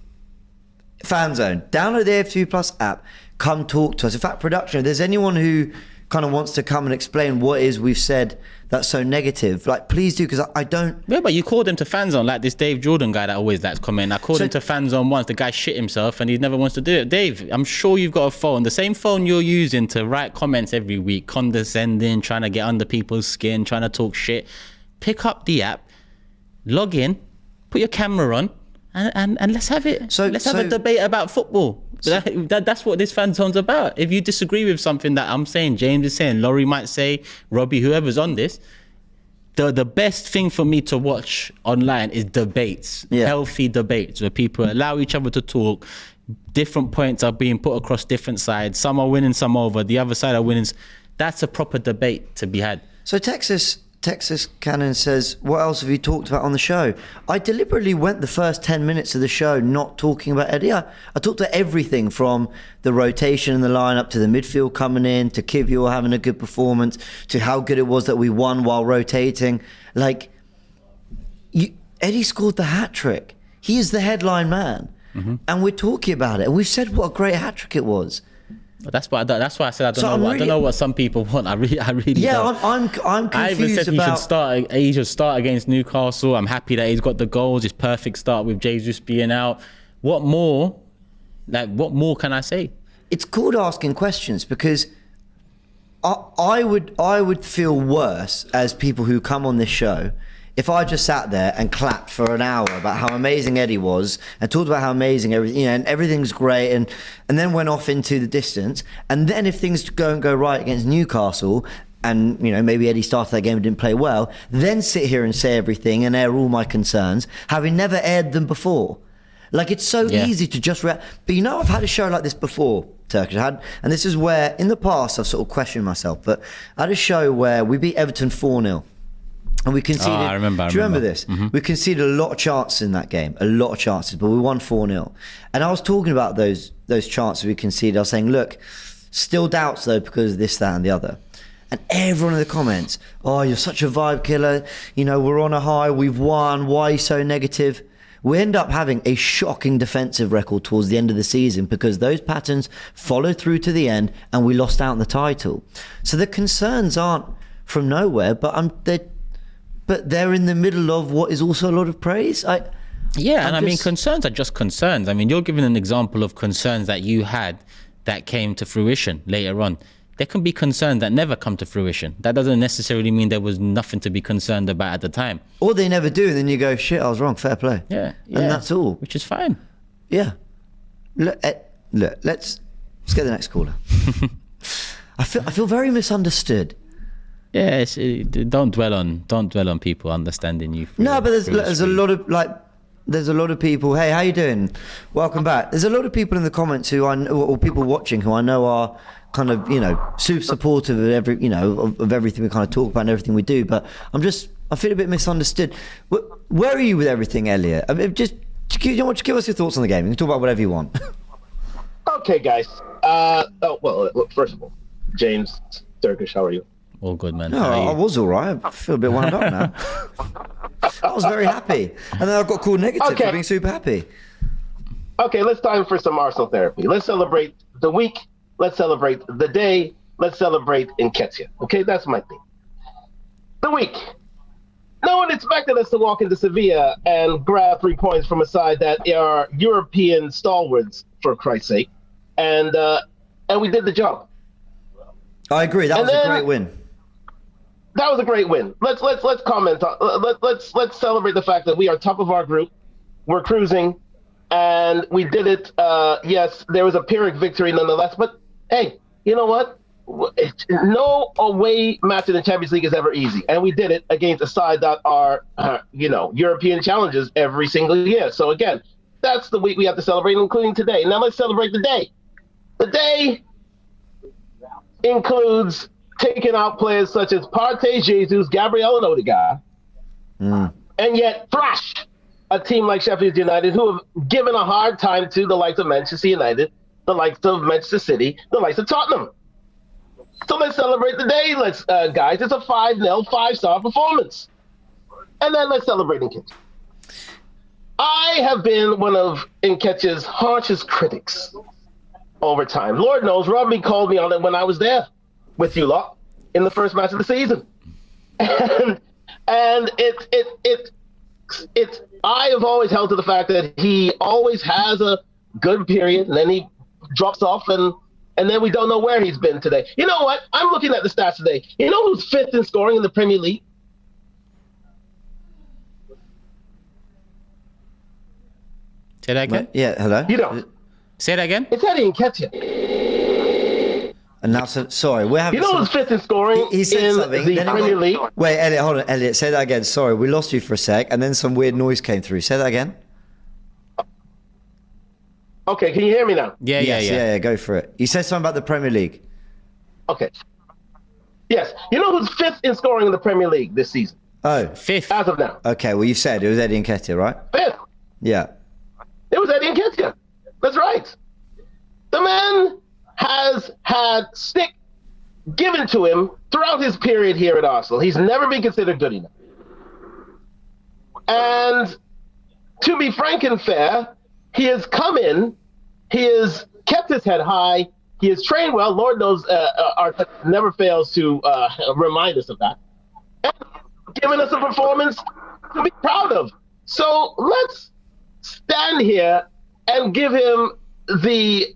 FANZONE. Download the AFTV Plus app. Come talk to us. In fact, production, if there's anyone who kind of wants to come and explain what it is we've said that's so negative, like, please do, because I don't... Yeah, but you called him to FANZONE, like this Dave Jordan guy that always likes commenting. I called him to FANZONE once. The guy shit himself and he never wants to do it. Dave, I'm sure you've got a phone. The same phone you're using to write comments every week, condescending, trying to get under people's skin, trying to talk shit. Pick up the app, log in, put your camera on, and let's have it. Let's have a debate about football. That's what this FANZONE's about. If you disagree with something that I'm saying, James is saying, Laurie might say, Robbie, whoever's on this, the best thing for me to watch online is debates, healthy debates where people allow each other to talk. Different points are being put across different sides. Some are winning, some over. The other side are winning. That's a proper debate to be had. So Texas Cannon says, what else have you talked about on the show? I deliberately went the first 10 minutes of the show not talking about Eddie. I talked about everything from the rotation in the lineup to the midfield coming in to Kivior having a good performance to how good it was that we won while rotating. Like, Eddie scored the hat-trick. He is the headline man. Mm-hmm. And we're talking about it. And we've said what a great hat-trick it was. That's why I said I don't know what some people want. I really don't. I'm confused. I even said he should start against Newcastle. I'm happy that he's got the goals. His perfect start with Jesus being out. What more can I say? It's called asking questions, because I would feel worse as people who come on this show if I just sat there and clapped for an hour about how amazing Eddie was and talked about how amazing everything, and everything's great, and then went off into the distance, and then if things don't go right against Newcastle, and maybe Eddie started that game and didn't play well, then sit here and say everything and air all my concerns, having never aired them before. Like, it's so easy to just react. But I've had a show like this before, Turkish. And this is where, in the past, I've sort of questioned myself, but I had a show where we beat Everton 4-0. And we conceded. I remember. Do you remember this? Mm-hmm. We conceded a lot of chances in that game, but we won 4-0. And I was talking about those chances we conceded. I was saying, look, still doubts though because of this, that, and the other. And everyone in the comments, oh, you're such a vibe killer. We're on a high. We've won. Why are you so negative? we end up having a shocking defensive record towards the end of the season because those patterns followed through to the end and we lost out on the title. So the concerns aren't from nowhere, but they're in the middle of what is also a lot of praise. I mean, concerns are just concerns. I mean, you're giving an example of concerns that you had that came to fruition later on. There can be concerns that never come to fruition. That doesn't necessarily mean there was nothing to be concerned about at the time. Or they never do, and then you go, shit, I was wrong, fair play. Yeah. And that's all. Which is fine. Yeah. Look, let's get the next caller. I feel very misunderstood. Yeah, don't dwell on people understanding you. No, but there's a lot of people. Hey, how you doing? Welcome back. There's a lot of people in the comments or people watching who I know are kind of, super supportive of everything we kind of talk about and everything we do. But I feel a bit misunderstood. Where are you with everything, Elliot? I mean, just give us your thoughts on the game. You can talk about whatever you want. Okay, guys. First of all, James, Turkish, how are you? All good, man. No, I was all right. I feel a bit wound up now. I was very happy. And then I got called negative for being super happy. Okay, let's time for some Arsenal therapy. Let's celebrate the week. Let's celebrate the day. Let's celebrate Nketiah. Okay, that's my thing. The week. No one expected us to walk into Sevilla and grab 3 points from a side that are European stalwarts, for Christ's sake. And we did the job. I agree. That was a great win. That was a great win. Let's comment on. Let's celebrate the fact that we are top of our group. We're cruising, and we did it. Yes, there was a Pyrrhic victory nonetheless. But hey, you know what? No away match in the Champions League is ever easy, and we did it against a side that are European challenges every single year. So again, that's the week we have to celebrate, including today. Now let's celebrate the day. The day includes taking out players such as Partey, Jesus, Gabriel, and Odegaard, and yet thrash a team like Sheffield United, who have given a hard time to the likes of Manchester United, the likes of Manchester City, the likes of Tottenham. So let's celebrate the day, guys. It's a 5-0, 5-star performance. And then let's celebrate Nketiah. I have been one of Nketiah's harshest critics over time. Lord knows, Robbie called me on it when I was there with you lot in the first match of the season. And I have always held to the fact that he always has a good period and then he drops off and then we don't know where he's been today. You know what? I'm looking at the stats today. You know who's fifth in scoring in the Premier League? Say that again? Yeah, hello? You know. Say that again? It's Eddie Nketiah. And now, sorry, we're having. You know who's fifth in scoring he said in something, the Premier League? Wait, Elliot, hold on, Elliot, say that again. Sorry, we lost you for a sec, and then some weird noise came through. Say that again. Okay, can you hear me now? Yeah. Go for it. You said something about the Premier League. Okay. Yes. You know who's fifth in scoring in the Premier League this season? Oh. Fifth. As of now. Okay, well, you said it was Eddie Nketiah, right? Fifth. Yeah. It was Eddie Nketiah. That's right. The man has had stick given to him throughout his period here at Arsenal. He's never been considered good enough. And to be frank and fair, he has come in, he has kept his head high, he has trained well. Lord knows Arteta never fails to remind us of that. And given us a performance to be proud of. So let's stand here and give him the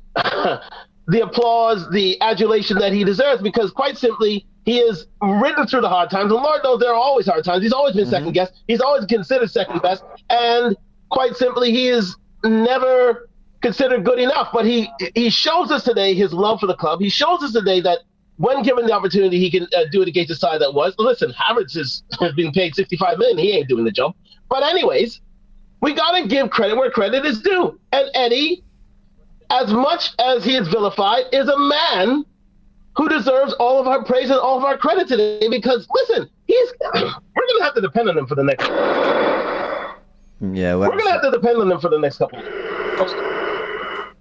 applause, the adulation that he deserves, because quite simply, he is ridden through the hard times. And Lord knows there are always hard times. He's always been second guessed. He's always considered second best. And quite simply, he is never considered good enough. But he shows us today his love for the club. He shows us today that when given the opportunity, he can do it against the side that was. Listen, Havertz has been paid $65 million. He ain't doing the job. But anyways, we got to give credit where credit is due. And Eddie, as much as he is vilified, is a man who deserves all of our praise and all of our credit today. Because listen, we're going to have to depend on him for the next. Yeah, we're going to have to depend on him for the next couple.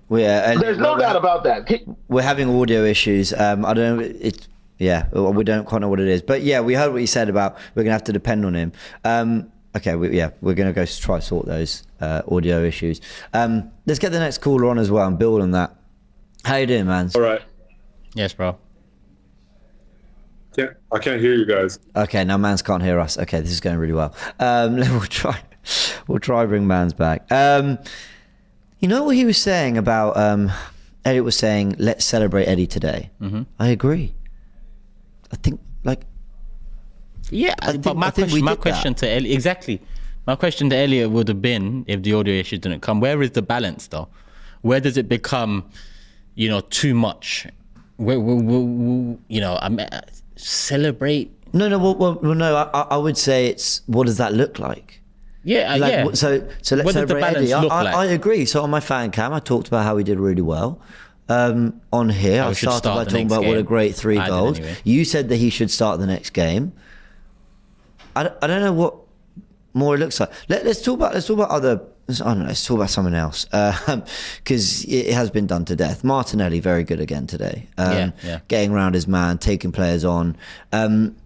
There's no doubt about that. We're having audio issues. I don't know. We don't quite know what it is. But yeah, we heard what you said about we're going to have to depend on him. Okay, we're going to go try sort those audio issues. Let's get the next caller on as well and build on that. How you doing, man? All right. Yes, bro. I can't hear you guys. Okay, now Mans can't hear us. Okay, this is going really well. We'll try bring Mans back. You know what he was saying about Elliot was saying, let's celebrate Eddie today. Mm-hmm. I agree. I think but my question to Elliot, exactly. My question to Elliot would have been, if the audio issue didn't come, where is the balance though? Where does it become, too much? Where celebrate? No. I would say it's, what does that look like? Yeah. So let's celebrate Eddie. I agree. So on my fan cam, I talked about how he did really well. On here, I started by talking about what a great 3 goals. Anyway. You said that he should start the next game. I don't know what more it looks like. Let's talk about other. I don't know. Let's talk about someone else because it has been done to death. Martinelli very good again today. Getting around his man, taking players on. Him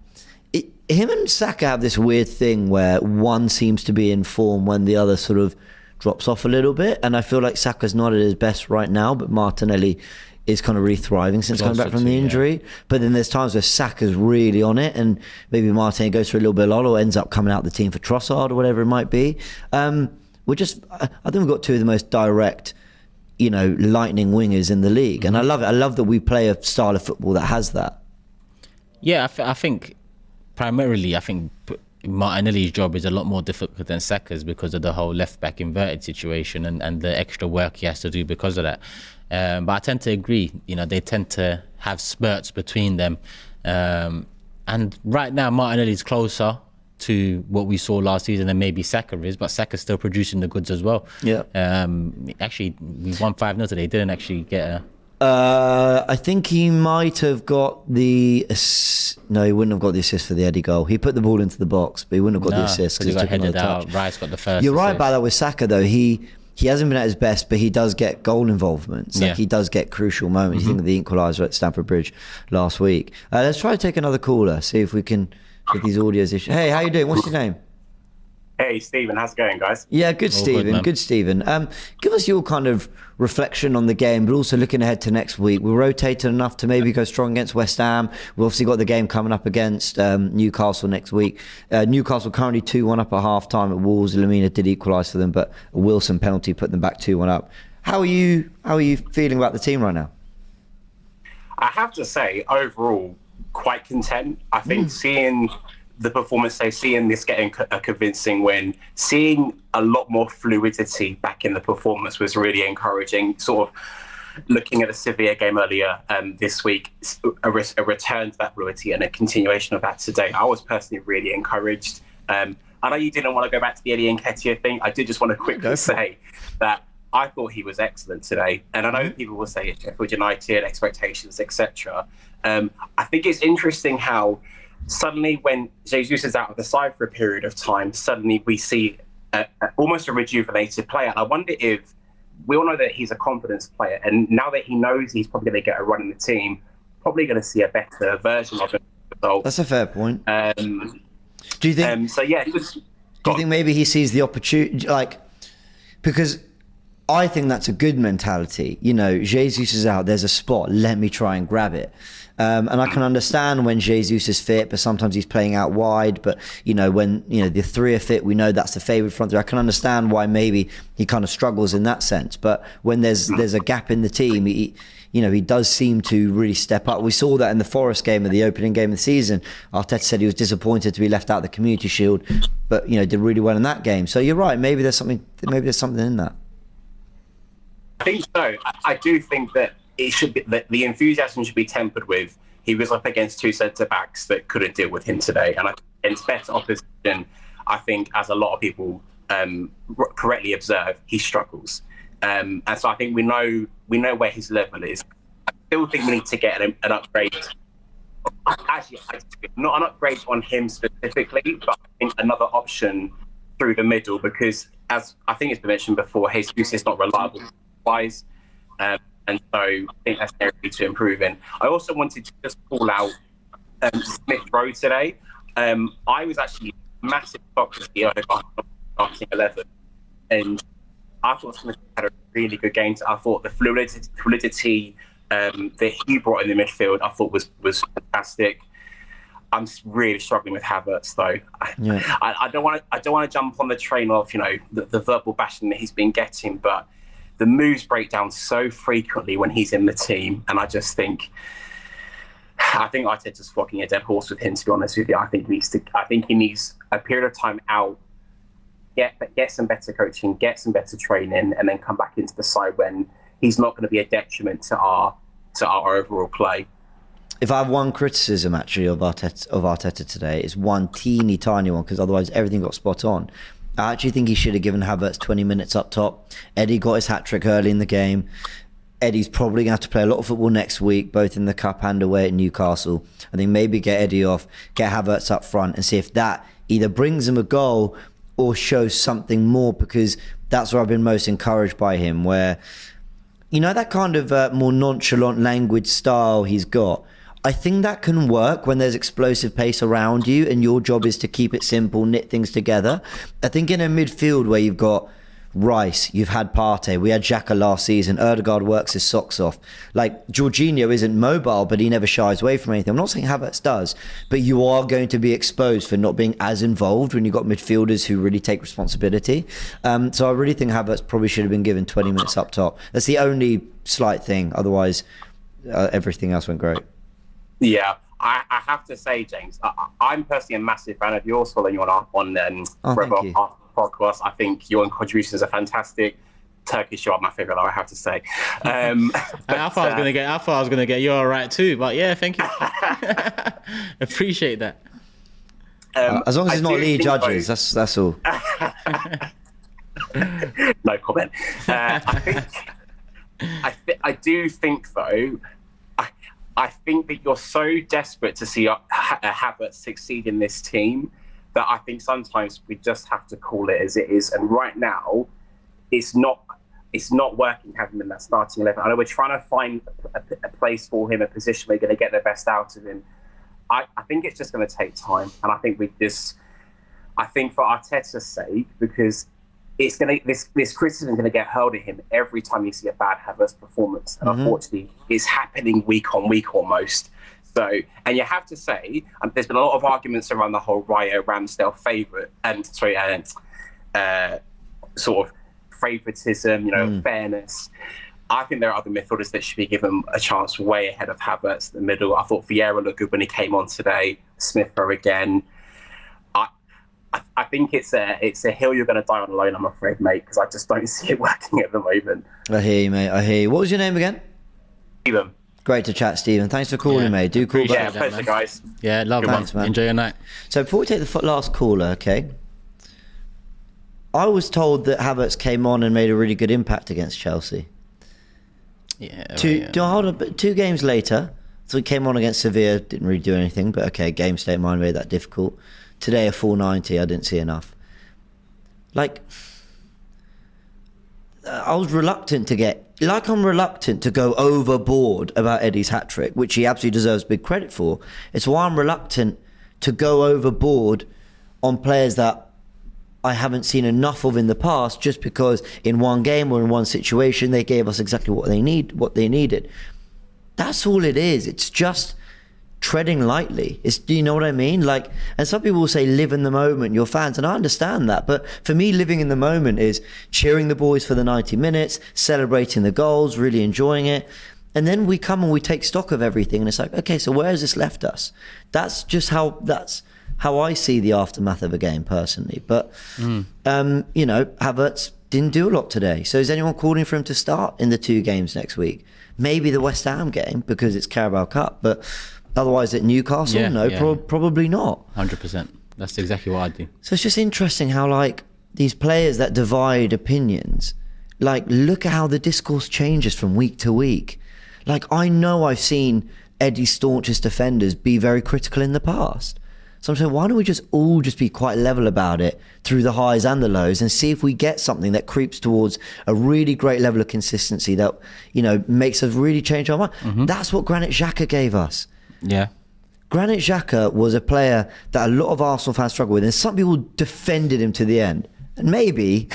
and Saka have this weird thing where one seems to be in form when the other sort of drops off a little bit, and I feel like Saka's not at his best right now, but Martinelli is kind of really thriving since coming back from the injury. Yeah. But then there's times where Saka's really on it, and maybe Martinelli goes through a little bit of lull or ends up coming out the team for Trossard or whatever it might be. I think we've got 2 of the most direct, lightning wingers in the league, and I love it. I love that we play a style of football that has that. Yeah, I think primarily, Martinelli's job is a lot more difficult than Saka's because of the whole left back inverted situation and the extra work he has to do because of that. But I tend to agree, they tend to have spurts between them. And right now, Martinelli's closer to what we saw last season than maybe Saka is, but Saka's still producing the goods as well. Yeah. Actually, we won 5-0 today. He didn't actually get a... I think he might have got the... No, he wouldn't have got the assist for the Eddie goal. He put the ball into the box, but he wouldn't have got the assist because he got headed out. Rice got the first You're right assist. about that with Saka, though. He hasn't been at his best, but he does get goal involvements. He does get crucial moments. You think of the equaliser at Stamford Bridge last week. Let's try to take another caller, see if we can get these audios issues. Hey, how you doing? What's your name? Hey, Stephen. How's it going, guys? Yeah, good, Stephen. Good, Stephen. Give us your kind of reflection on the game, but also looking ahead to next week. We're rotated enough to maybe go strong against West Ham. We've obviously got the game coming up against Newcastle next week. Newcastle currently 2-1 up at half-time at Wolves. Lamina did equalise for them, but a Wilson penalty put them back 2-1 up. How are you feeling about the team right now? I have to say, overall, quite content. I think seeing the performance today, seeing this getting a convincing win, seeing a lot more fluidity back in the performance was really encouraging. Sort of looking at the Sevilla game earlier this week, a return to that fluidity and a continuation of that today. I was personally really encouraged. I know you didn't want to go back to the Eddie Nketiah thing. I did just want to quickly say that I thought he was excellent today. And I know people will say Sheffield United, expectations, etc. I think it's interesting how suddenly when Jesus is out of the side for a period of time, suddenly we see almost a rejuvenated player. And I wonder if we all know that he's a confidence player, and now that he knows he's probably going to get a run in the team, probably going to see a better version of him. So, that's a fair point. Do you think? So yeah, do you think maybe he sees the opportunity, because I think that's a good mentality. Jesus is out, there's a spot, let me try and grab it. And I can understand when Jesus is fit, but sometimes he's playing out wide. But, when, the 3 are fit, we know that's the favoured front three. I can understand why maybe he kind of struggles in that sense. But when there's a gap in the team, he does seem to really step up. We saw that in the Forest game of the opening game of the season. Arteta said he was disappointed to be left out of the Community Shield, but, did really well in that game. So you're right. Maybe there's something in that. I think so. I do think that it should be that the enthusiasm should be tempered with. He was up against 2 centre backs that couldn't deal with him today, and against better opposition, I think, as a lot of people correctly observe, he struggles. And so I think we know where his level is. I still think we need to get an upgrade. Actually, not an upgrade on him specifically, but I think another option through the middle, because as I think it's been mentioned before, Jesus is not reliable wise, and so I think that's an area to improve in. I also wanted to just call out Smith Rowe today. I was actually massive shock to see Odegaard starting 11, and I thought Smith had a really good game. I thought the fluidity that he brought in the midfield, I thought was fantastic. I'm really struggling with Havertz though. Yeah. I don't want to jump on the train of the verbal bashing that he's been getting, but the moves break down so frequently when he's in the team, and I think Arteta's flogging a dead horse with him. To be honest with you, I think he needs a period of time out, get some better coaching, get some better training, and then come back into the side when he's not going to be a detriment to our overall play. If I have one criticism actually of Arteta today, it's one teeny tiny one, because otherwise everything got spot on. I actually think he should have given Havertz 20 minutes up top. Eddie got his hat-trick early in the game. Eddie's probably going to have to play a lot of football next week, both in the Cup and away at Newcastle. I think maybe get Eddie off, get Havertz up front, and see if that either brings him a goal or shows something more, because that's where I've been most encouraged by him, where, that kind of more nonchalant language style he's got. I think that can work when there's explosive pace around you and your job is to keep it simple, knit things together. I think in a midfield where you've got Rice, you've had Partey, we had Xhaka last season, Odegaard works his socks off. Like, Jorginho isn't mobile, but he never shies away from anything. I'm not saying Havertz does, but you are going to be exposed for not being as involved when you've got midfielders who really take responsibility. So I really think Havertz probably should have been given 20 minutes up top. That's the only slight thing. Otherwise, everything else went great. Yeah, I have to say, James, I'm personally a massive fan of yours, following you on Forever podcast. I think your contributions are fantastic. Turkish, you are my favourite, I have to say. I thought I was gonna get you all right too, but yeah, thank you. Appreciate that. As long as it's not Lee Judges, that's all. No comment. I do think though. I think that you're so desperate to see Havertz succeed in this team that I think sometimes we just have to call it as it is. And right now, it's not working having him in that starting 11. I know we're trying to find a place for him, a position where we're going to get the best out of him. I think it's just going to take time. And I think for Arteta's sake, because this criticism is going to get hurled at him every time you see a bad Havertz performance, and unfortunately, it's happening week on week almost. So, and you have to say, there's been a lot of arguments around the whole Raya Ramsdale sort of favouritism, fairness. I think there are other midfielders that should be given a chance way ahead of Havertz in the middle. I thought Vieira looked good when he came on today. Smith again. I think it's a hill you're going to die on alone, I'm afraid, mate, because I just don't see it working at the moment. I hear you, mate. I hear you. What was your name again? Stephen. Great to chat, Stephen. Thanks for calling, mate. Do call back. Yeah, pleasure, guys. Yeah, love Thanks, man. Enjoy your night. So before we take the last caller, okay, I was told that Havertz came on and made a really good impact against Chelsea. Hold on, 2 games later, so he came on against Sevilla, didn't really do anything, but okay, game state of mind made that difficult. Today, a full 90, I didn't see enough. Like, I was reluctant I'm reluctant to go overboard about Eddie's hat-trick, which he absolutely deserves big credit for. It's why I'm reluctant to go overboard on players that I haven't seen enough of in the past, just because in one game or in one situation, they gave us exactly what they needed. That's all it is. It's just treading lightly. Do you know what I mean? Like, and some people will say live in the moment, you're fans, and I understand that, but for me, living in the moment is cheering the boys for the 90 minutes, celebrating the goals, really enjoying it, and then we come and we take stock of everything, and it's like, okay, so where has this left us? That's how I see the aftermath of a game personally. But Havertz didn't do a lot today, so is anyone calling for him to start in the 2 games next week? Maybe the West Ham game because it's Carabao Cup, but otherwise at Newcastle, probably not. 100%. That's exactly what I'd do. So it's just interesting how, like, these players that divide opinions, like, look at how the discourse changes from week to week. Like, I know I've seen Eddie's staunchest defenders be very critical in the past. So I'm saying, why don't we all be quite level about it through the highs and the lows, and see if we get something that creeps towards a really great level of consistency that, makes us really change our mind. That's what Granit Xhaka gave us. Yeah. Granit Xhaka was a player that a lot of Arsenal fans struggled with, and some people defended him to the end. And maybe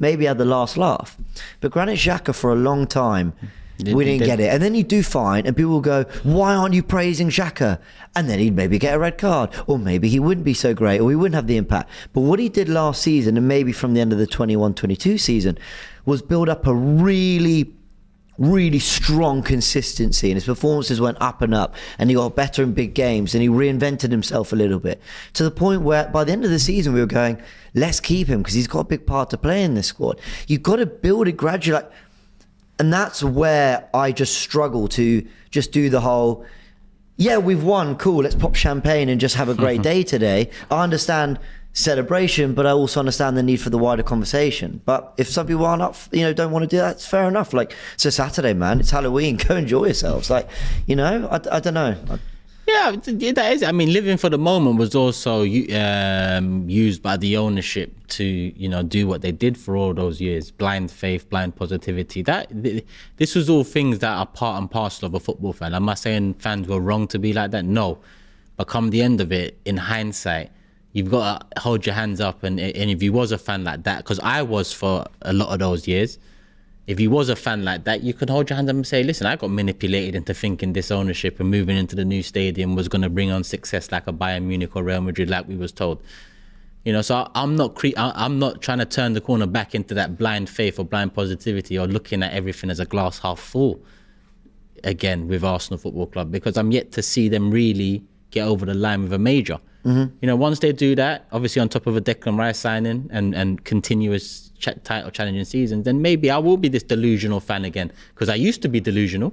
had the last laugh. But Granit Xhaka, for a long time, we didn't get it. And then he'd do fine, and people will go, why aren't you praising Xhaka? And then he'd maybe get a red card, or maybe he wouldn't be so great, or he wouldn't have the impact. But what he did last season, and maybe from the end of the 21-22 season, was build up a really strong consistency, and his performances went up and up, and he got better in big games, and he reinvented himself a little bit, to the point where by the end of the season we were going, let's keep him because he's got a big part to play in this squad. You've got to build it gradually, and that's where I just struggle to just do the whole, yeah, we've won, cool, let's pop champagne and just have a great day today. I understand celebration, but I also understand the need for the wider conversation. But if some people aren't up, don't want to do that, it's fair enough. Like, it's a Saturday, man, it's Halloween, go enjoy yourselves. Like, I don't know. Yeah, that is. I mean, living for the moment was also used by the ownership to, do what they did for all those years. Blind faith, blind positivity. This was all things that are part and parcel of a football fan. Am I saying fans were wrong to be like that? No. But come the end of it, in hindsight, you've got to hold your hands up. And if you was a fan like that, because I was for a lot of those years, if you was a fan like that, you could hold your hands up and say, listen, I got manipulated into thinking this ownership and moving into the new stadium was going to bring on success like a Bayern Munich or Real Madrid, like we was told. So I'm not trying to turn the corner back into that blind faith or blind positivity or looking at everything as a glass half full again with Arsenal Football Club, because I'm yet to see them really get over the line with a major. Mm-hmm. Once they do that, obviously on top of a Declan Rice signing and continuous title challenging seasons, then maybe I will be this delusional fan again, because I used to be delusional.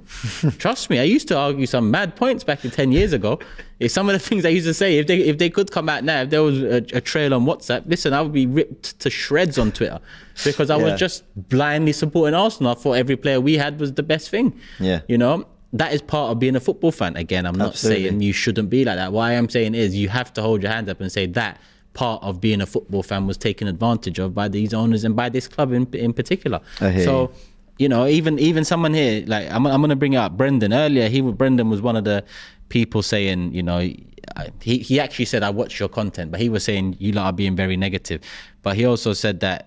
Trust me, I used to argue some mad points back 10 years ago. If some of the things I used to say, if they could come out now, if there was a trail on WhatsApp, listen, I would be ripped to shreds on Twitter, because I was just blindly supporting Arsenal. I thought every player we had was the best thing. That is part of being a football fan. Again, I'm not saying you shouldn't be like that. What I am saying is you have to hold your hand up and say that part of being a football fan was taken advantage of by these owners and by this club in particular. So, even someone here, like I'm going to bring up Brendan earlier. Brendan was one of the people saying, he actually said, I watched your content, but he was saying you lot are being very negative. But he also said that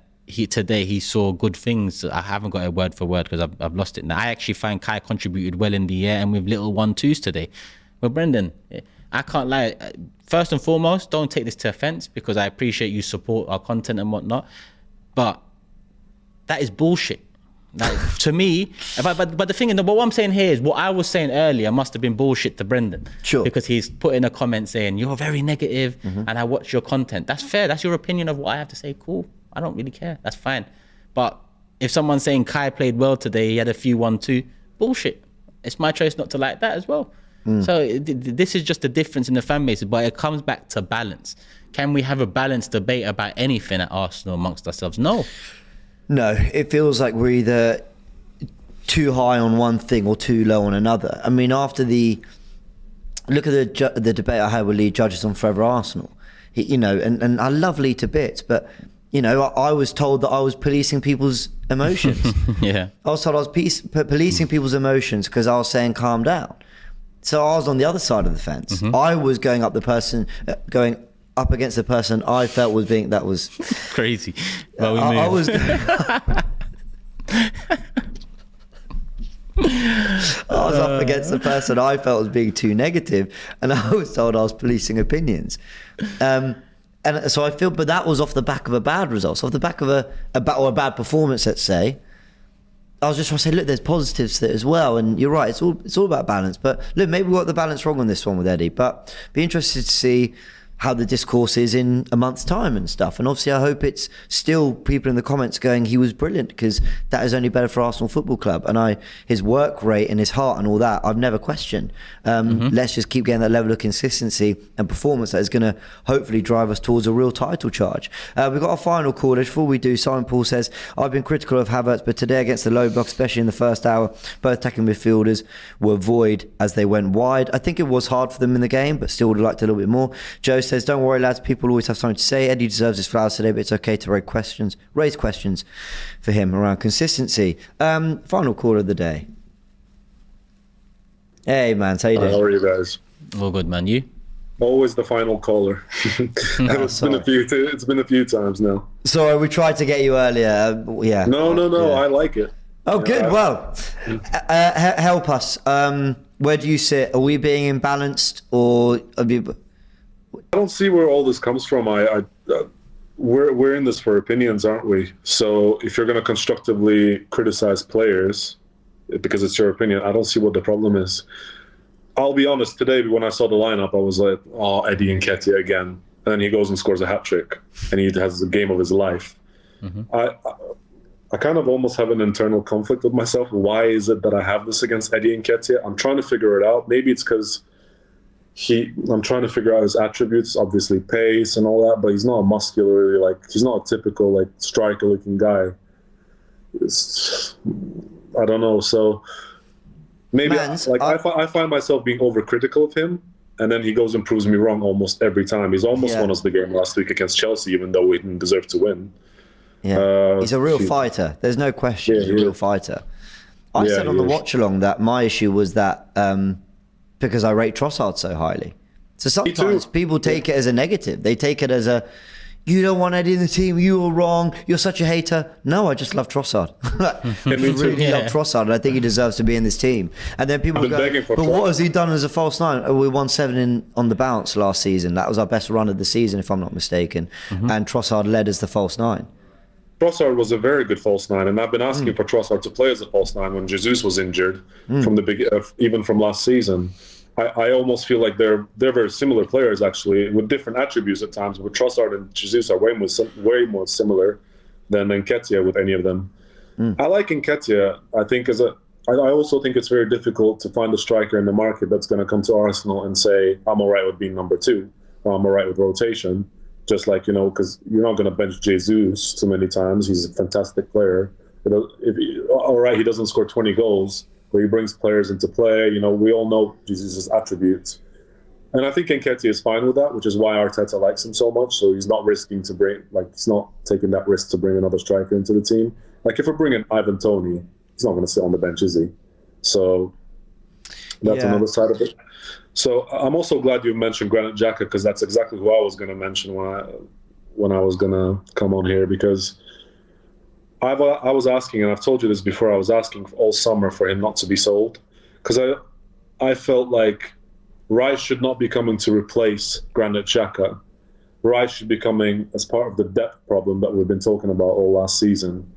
today he saw good things. I haven't got it word for word because I've lost it now. I actually find Kai contributed well in the air and with little 1-2s today. But Brendan, I can't lie. First and foremost, don't take this to offense, because I appreciate you support our content and whatnot. But that is bullshit. Like, to me, but the thing, but what I'm saying here is what I was saying earlier must have been bullshit to Brendan. Sure. Because he's put in a comment saying, you're very negative and I watch your content. That's fair. That's your opinion of what I have to say. Cool. I don't really care. That's fine. But if someone's saying Kai played well today, he had a few 1-2, bullshit. It's my choice not to like that as well. So this is just the difference in the fan bases, but it comes back to balance. Can we have a balanced debate about anything at Arsenal amongst ourselves? No, it feels like we're either too high on one thing or too low on another. I mean, after look at the debate I had with Lee Judges on Forever Arsenal, and I love Lee to bits, but I was told that I was policing people's emotions. Yeah, I was told I was policing people's emotions because I was saying calm down. So I was on the other side of the fence. Mm-hmm. I was going up against the person I felt was being, that was crazy. Well, I was up against the person I felt was being too negative, and I was told I was policing opinions. And so I feel, but that was off the back of a bad result, so off the back of a bad performance, let's say. I was just trying to say, look, there's positives to it as well, and you're right, it's all about balance. But look, maybe we got the balance wrong on this one with Eddie, but be interested to see how the discourse is in a month's time and stuff. And obviously I hope it's still people in the comments going, he was brilliant, because that is only better for Arsenal Football Club. And his work rate and his heart and all that, I've never questioned. Let's just keep getting that level of consistency and performance that is going to hopefully drive us towards a real title charge. We've got our final caller. Before we do, Simon Paul says, I've been critical of Havertz, but today against the low block, especially in the first hour, both attacking midfielders were void as they went wide. I think it was hard for them in the game, but still would have liked a little bit more. Joe says, don't worry lads, people always have something to say. Eddie deserves his flowers today, but it's okay to raise questions for him around consistency. Final caller of the day. Hey man, how you doing? How are you guys? All good, man. You? Always the final caller. It's been a few times now. Sorry, we tried to get you earlier. Yeah. No. Yeah. I like it. Oh, good. Help us. Where do you sit? Are we being imbalanced, or are we... I don't see where all this comes from. We're in this for opinions, aren't we? So if you're going to constructively criticize players because it's your opinion, I don't see what the problem is. I'll be honest, today when I saw the lineup, I was like, oh, Eddie Nketiah again. And then he goes and scores a hat-trick, and he has the game of his life. I kind of almost have an internal conflict with myself. Why is it that I have this against Eddie Nketiah? I'm trying to figure it out. Maybe it's because I'm trying to figure out his attributes, obviously pace and all that, but he's not a muscular, he's not a typical, striker-looking guy. I don't know, so... Maybe I find myself being overcritical of him, and then he goes and proves me wrong almost every time. He's almost won us the game last week against Chelsea, even though we didn't deserve to win. Yeah, he's a real fighter. There's no question. He's a real fighter. I said on the watch along that my issue was that because I rate Trossard so highly. So sometimes people take it as a negative. They take it as a, you don't want Eddie in the team, you were wrong, you're such a hater. No, I just love Trossard. I really love Trossard, and I think he deserves to be in this team. And then people go, but what has he done as a false nine? Oh, we won 7 on the bounce last season. That was our best run of the season, if I'm not mistaken. And Trossard led as the false nine. Trossard was a very good false nine, and I've been asking for Trossard to play as a false nine when Jesus was injured from the even from last season. I almost feel like they're very similar players, actually, with different attributes at times. But Trossard and Jesus are way more similar than Nketiah with any of them. I like Nketiah. I also think it's very difficult to find a striker in the market that's going to come to Arsenal and say, I'm all right with being number 2, or I'm all right with rotation. Just because you're not going to bench Jesus too many times. He's a fantastic player. He doesn't score 20 goals, but he brings players into play. We all know Jesus' attributes. And I think Nketiah is fine with that, which is why Arteta likes him so much. So he's not risking to he's not taking that risk to bring another striker into the team. If we're bringing Ivan Toney, he's not going to sit on the bench, is he? So that's another side of it. So I'm also glad you mentioned Granit Xhaka, because that's exactly who I was going to mention when I was going to come on here, because I was asking, and I've told you this before, I was asking all summer for him not to be sold, because I felt like Rice should not be coming to replace Granit Xhaka. Rice should be coming as part of the depth problem that we've been talking about all last season.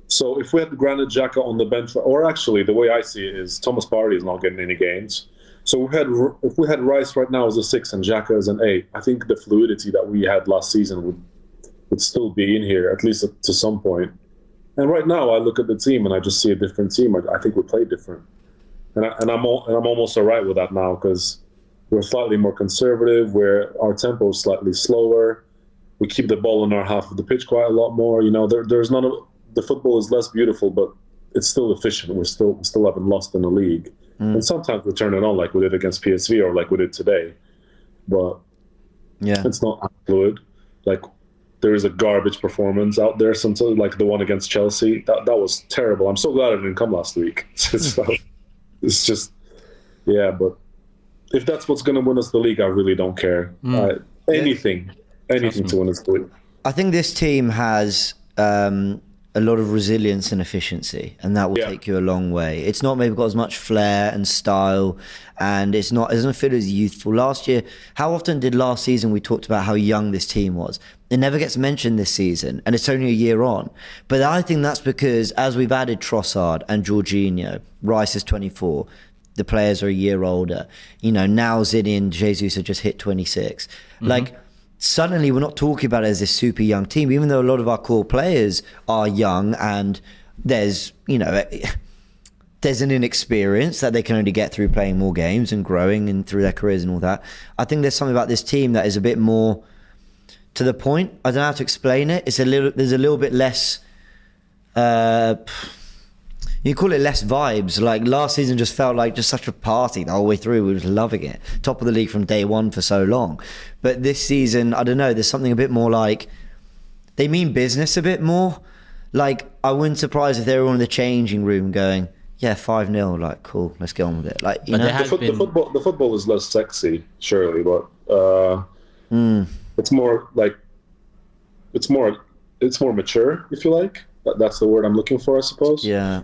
So if we had Granit Xhaka on the bench, or actually the way I see it is Thomas Partey is not getting any games. So if we had Rice right now as a 6 and Xhaka as an 8, I think the fluidity that we had last season would still be in here, at least to some point. And right now, I look at the team and I just see a different team. I think we play different, and I'm almost all right with that now, because we're slightly more conservative. Where our tempo is slightly slower. We keep the ball in our half of the pitch quite a lot more. There's none of the football is less beautiful, but it's still efficient. We still haven't lost in the league. And sometimes we turn it on like we did against PSV or like we did today. But it's not fluid. There is a garbage performance out there, sometimes, like the one against Chelsea. That was terrible. I'm so glad it didn't come last week. It's just, but if that's what's going to win us the league, I really don't care. Anything to win us the league. I think this team has a lot of resilience and efficiency, and that will take you a long way. It's not maybe got as much flair and style, and it doesn't feel as youthful. Last year, how often did last season we talked about how young this team was? It never gets mentioned this season, and it's only a year on. But I think that's because as we've added Trossard and Jorginho, Rice is 24, the players are a year older. Now Zinni and Jesus have just hit 26. Suddenly we're not talking about it as this super young team, even though a lot of our core players are young, and there's an inexperience that they can only get through playing more games and growing and through their careers and all that. I think there's something about this team that is a bit more to the point. I don't know how to explain it. There's a little bit less, you call it less vibes. Like last season just felt like just such a party the whole way through. We were loving it. Top of the league from day one for so long. But this season, I don't know, there's something a bit more like, they mean business a bit more. Like, I wouldn't surprise if they were all in the changing room going, yeah, 5-0, like, cool, let's get on with it. Like, you But know, there has been- the football is less sexy, surely, but it's more like it's more mature, if you like. That's the word I'm looking for, I suppose. yeah,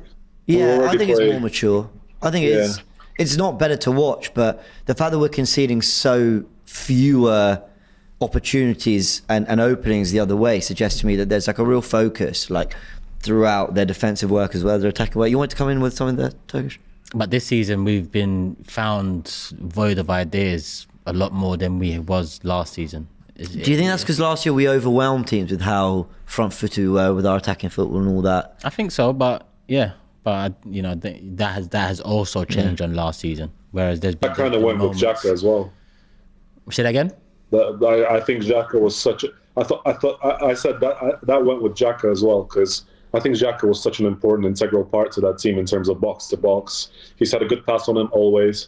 I already think it's played. more mature. I think it's not better to watch, but the fact that we're conceding so fewer opportunities and openings the other way suggests to me that there's like a real focus, like, throughout their defensive work as well as their attacking work. You want to come in with something there, Turkish? But this season we've been found void of ideas a lot more than we was last season. Do you think that's because last year we overwhelmed teams with how front-footed we were with our attacking football and all that? I think so, but yeah, but you know that has also changed on last season. Whereas there's been I kind of went with Xhaka as well. Say that again. I think Xhaka was such a. I said that went with Xhaka as well, because I think Xhaka was such an important, integral part to that team in terms of box to box. He's had a good pass on him always,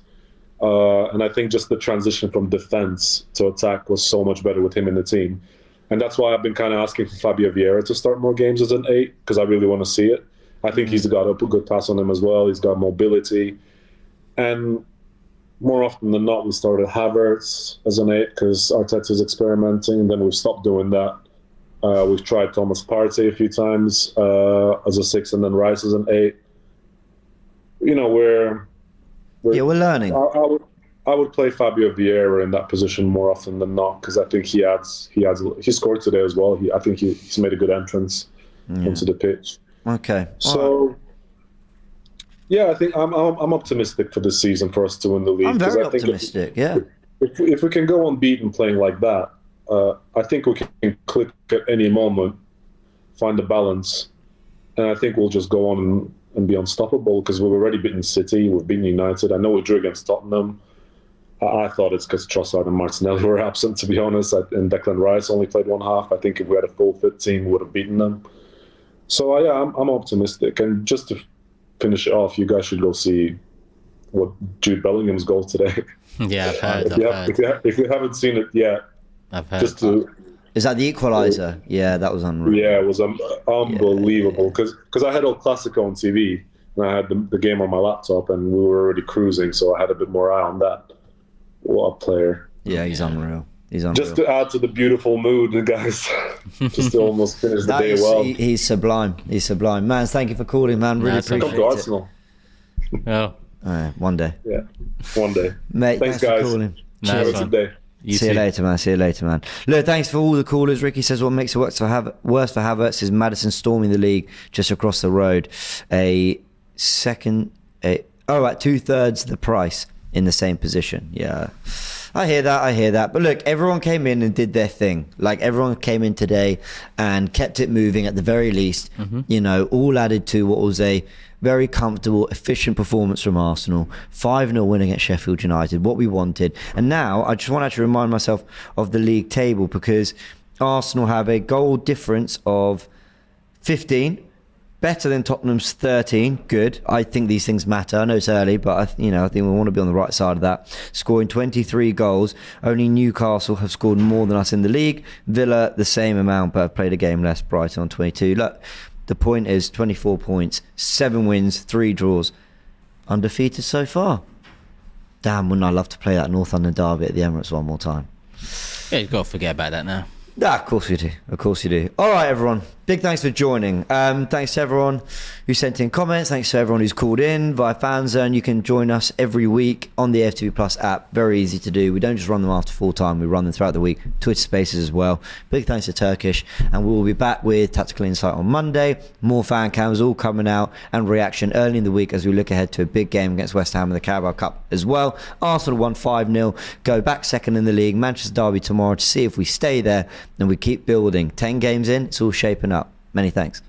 and I think just the transition from defense to attack was so much better with him in the team, and that's why I've been kind of asking for Fabio Vieira to start more games as an 8, because I really want to see it. I think he's got a good pass on him as well. He's got mobility, and more often than not, we started Havertz as an 8 because Arteta's experimenting, and then we've stopped doing that. We've tried Thomas Partey a few times as a 6, and then Rice as an 8. You know, we're learning. I would play Fabio Vieira in that position more often than not, because I think he scored today as well. I think he's made a good entrance onto the pitch. Okay. So. Yeah, I think I'm optimistic for this season for us to win the league. I'm very I think optimistic. If we can go unbeaten playing like that, I think we can click at any moment, find the balance, and I think we'll just go on and be unstoppable, because we've already beaten City, we've beaten United. I know we drew against Tottenham. I thought it's because Trossard and Martinelli were absent, to be honest, and Declan Rice only played one half. I think if we had a full fit team, we would have beaten them. So yeah, I'm optimistic, and just to finish it off, you guys should go see what Jude Bellingham's goal today. Yeah, I've heard. If you haven't seen it yet, I've heard. Is that the equaliser? Yeah, that was unreal. Yeah, it was unbelievable, because I had El Clasico on TV and I had the game on my laptop, and we were already cruising, so I had a bit more eye on that. What a player! Yeah, he's unreal. Just to add to the beautiful mood, guys, just to almost finish the day well. He's sublime. He's sublime. Man, thank you for calling, man. Really appreciate it. Come to Arsenal. Oh. One day. Yeah, one day. Mate, thanks guys. guys. For calling. Have a good day. See you later, man. Look, thanks for all the callers. Ricky says what makes it worse for Havertz is Maddison storming the league just across the road. At 2/3 the price in the same position. Yeah. I hear that. But look, everyone came in and did their thing. Like, everyone came in today and kept it moving at the very least. You know, all added to what was a very comfortable, efficient performance from Arsenal. 5-0 win against Sheffield United, what we wanted. And now I just want to actually remind myself of the league table, because Arsenal have a goal difference of 15. Better than Tottenham's 13. Good. I think these things matter. I know it's early, but I think we want to be on the right side of that. Scoring 23 goals. Only Newcastle have scored more than us in the league. Villa the same amount, but have played a game less. Brighton on 22. Look, the point is 24 points, 7 wins, 3 draws, undefeated so far. Damn, wouldn't I love to play that North London derby at the Emirates one more time? Yeah, you've got to forget about that now. Of course you do. All right, everyone. Big thanks for joining. Thanks to everyone who sent in comments. Thanks to everyone who's called in via FANZONE. You can join us every week on the AFTV Plus app. Very easy to do. We don't just run them after full time. We run them throughout the week. Twitter Spaces as well. Big thanks to Turkish. And we will be back with Tactical Insight on Monday. More fan cams all coming out, and reaction early in the week as we look ahead to a big game against West Ham in the Carabao Cup as well. Arsenal won 5-0. Go back second in the league. Manchester derby tomorrow to see if we stay there and we keep building. 10 games in. It's all shaping up. Many thanks.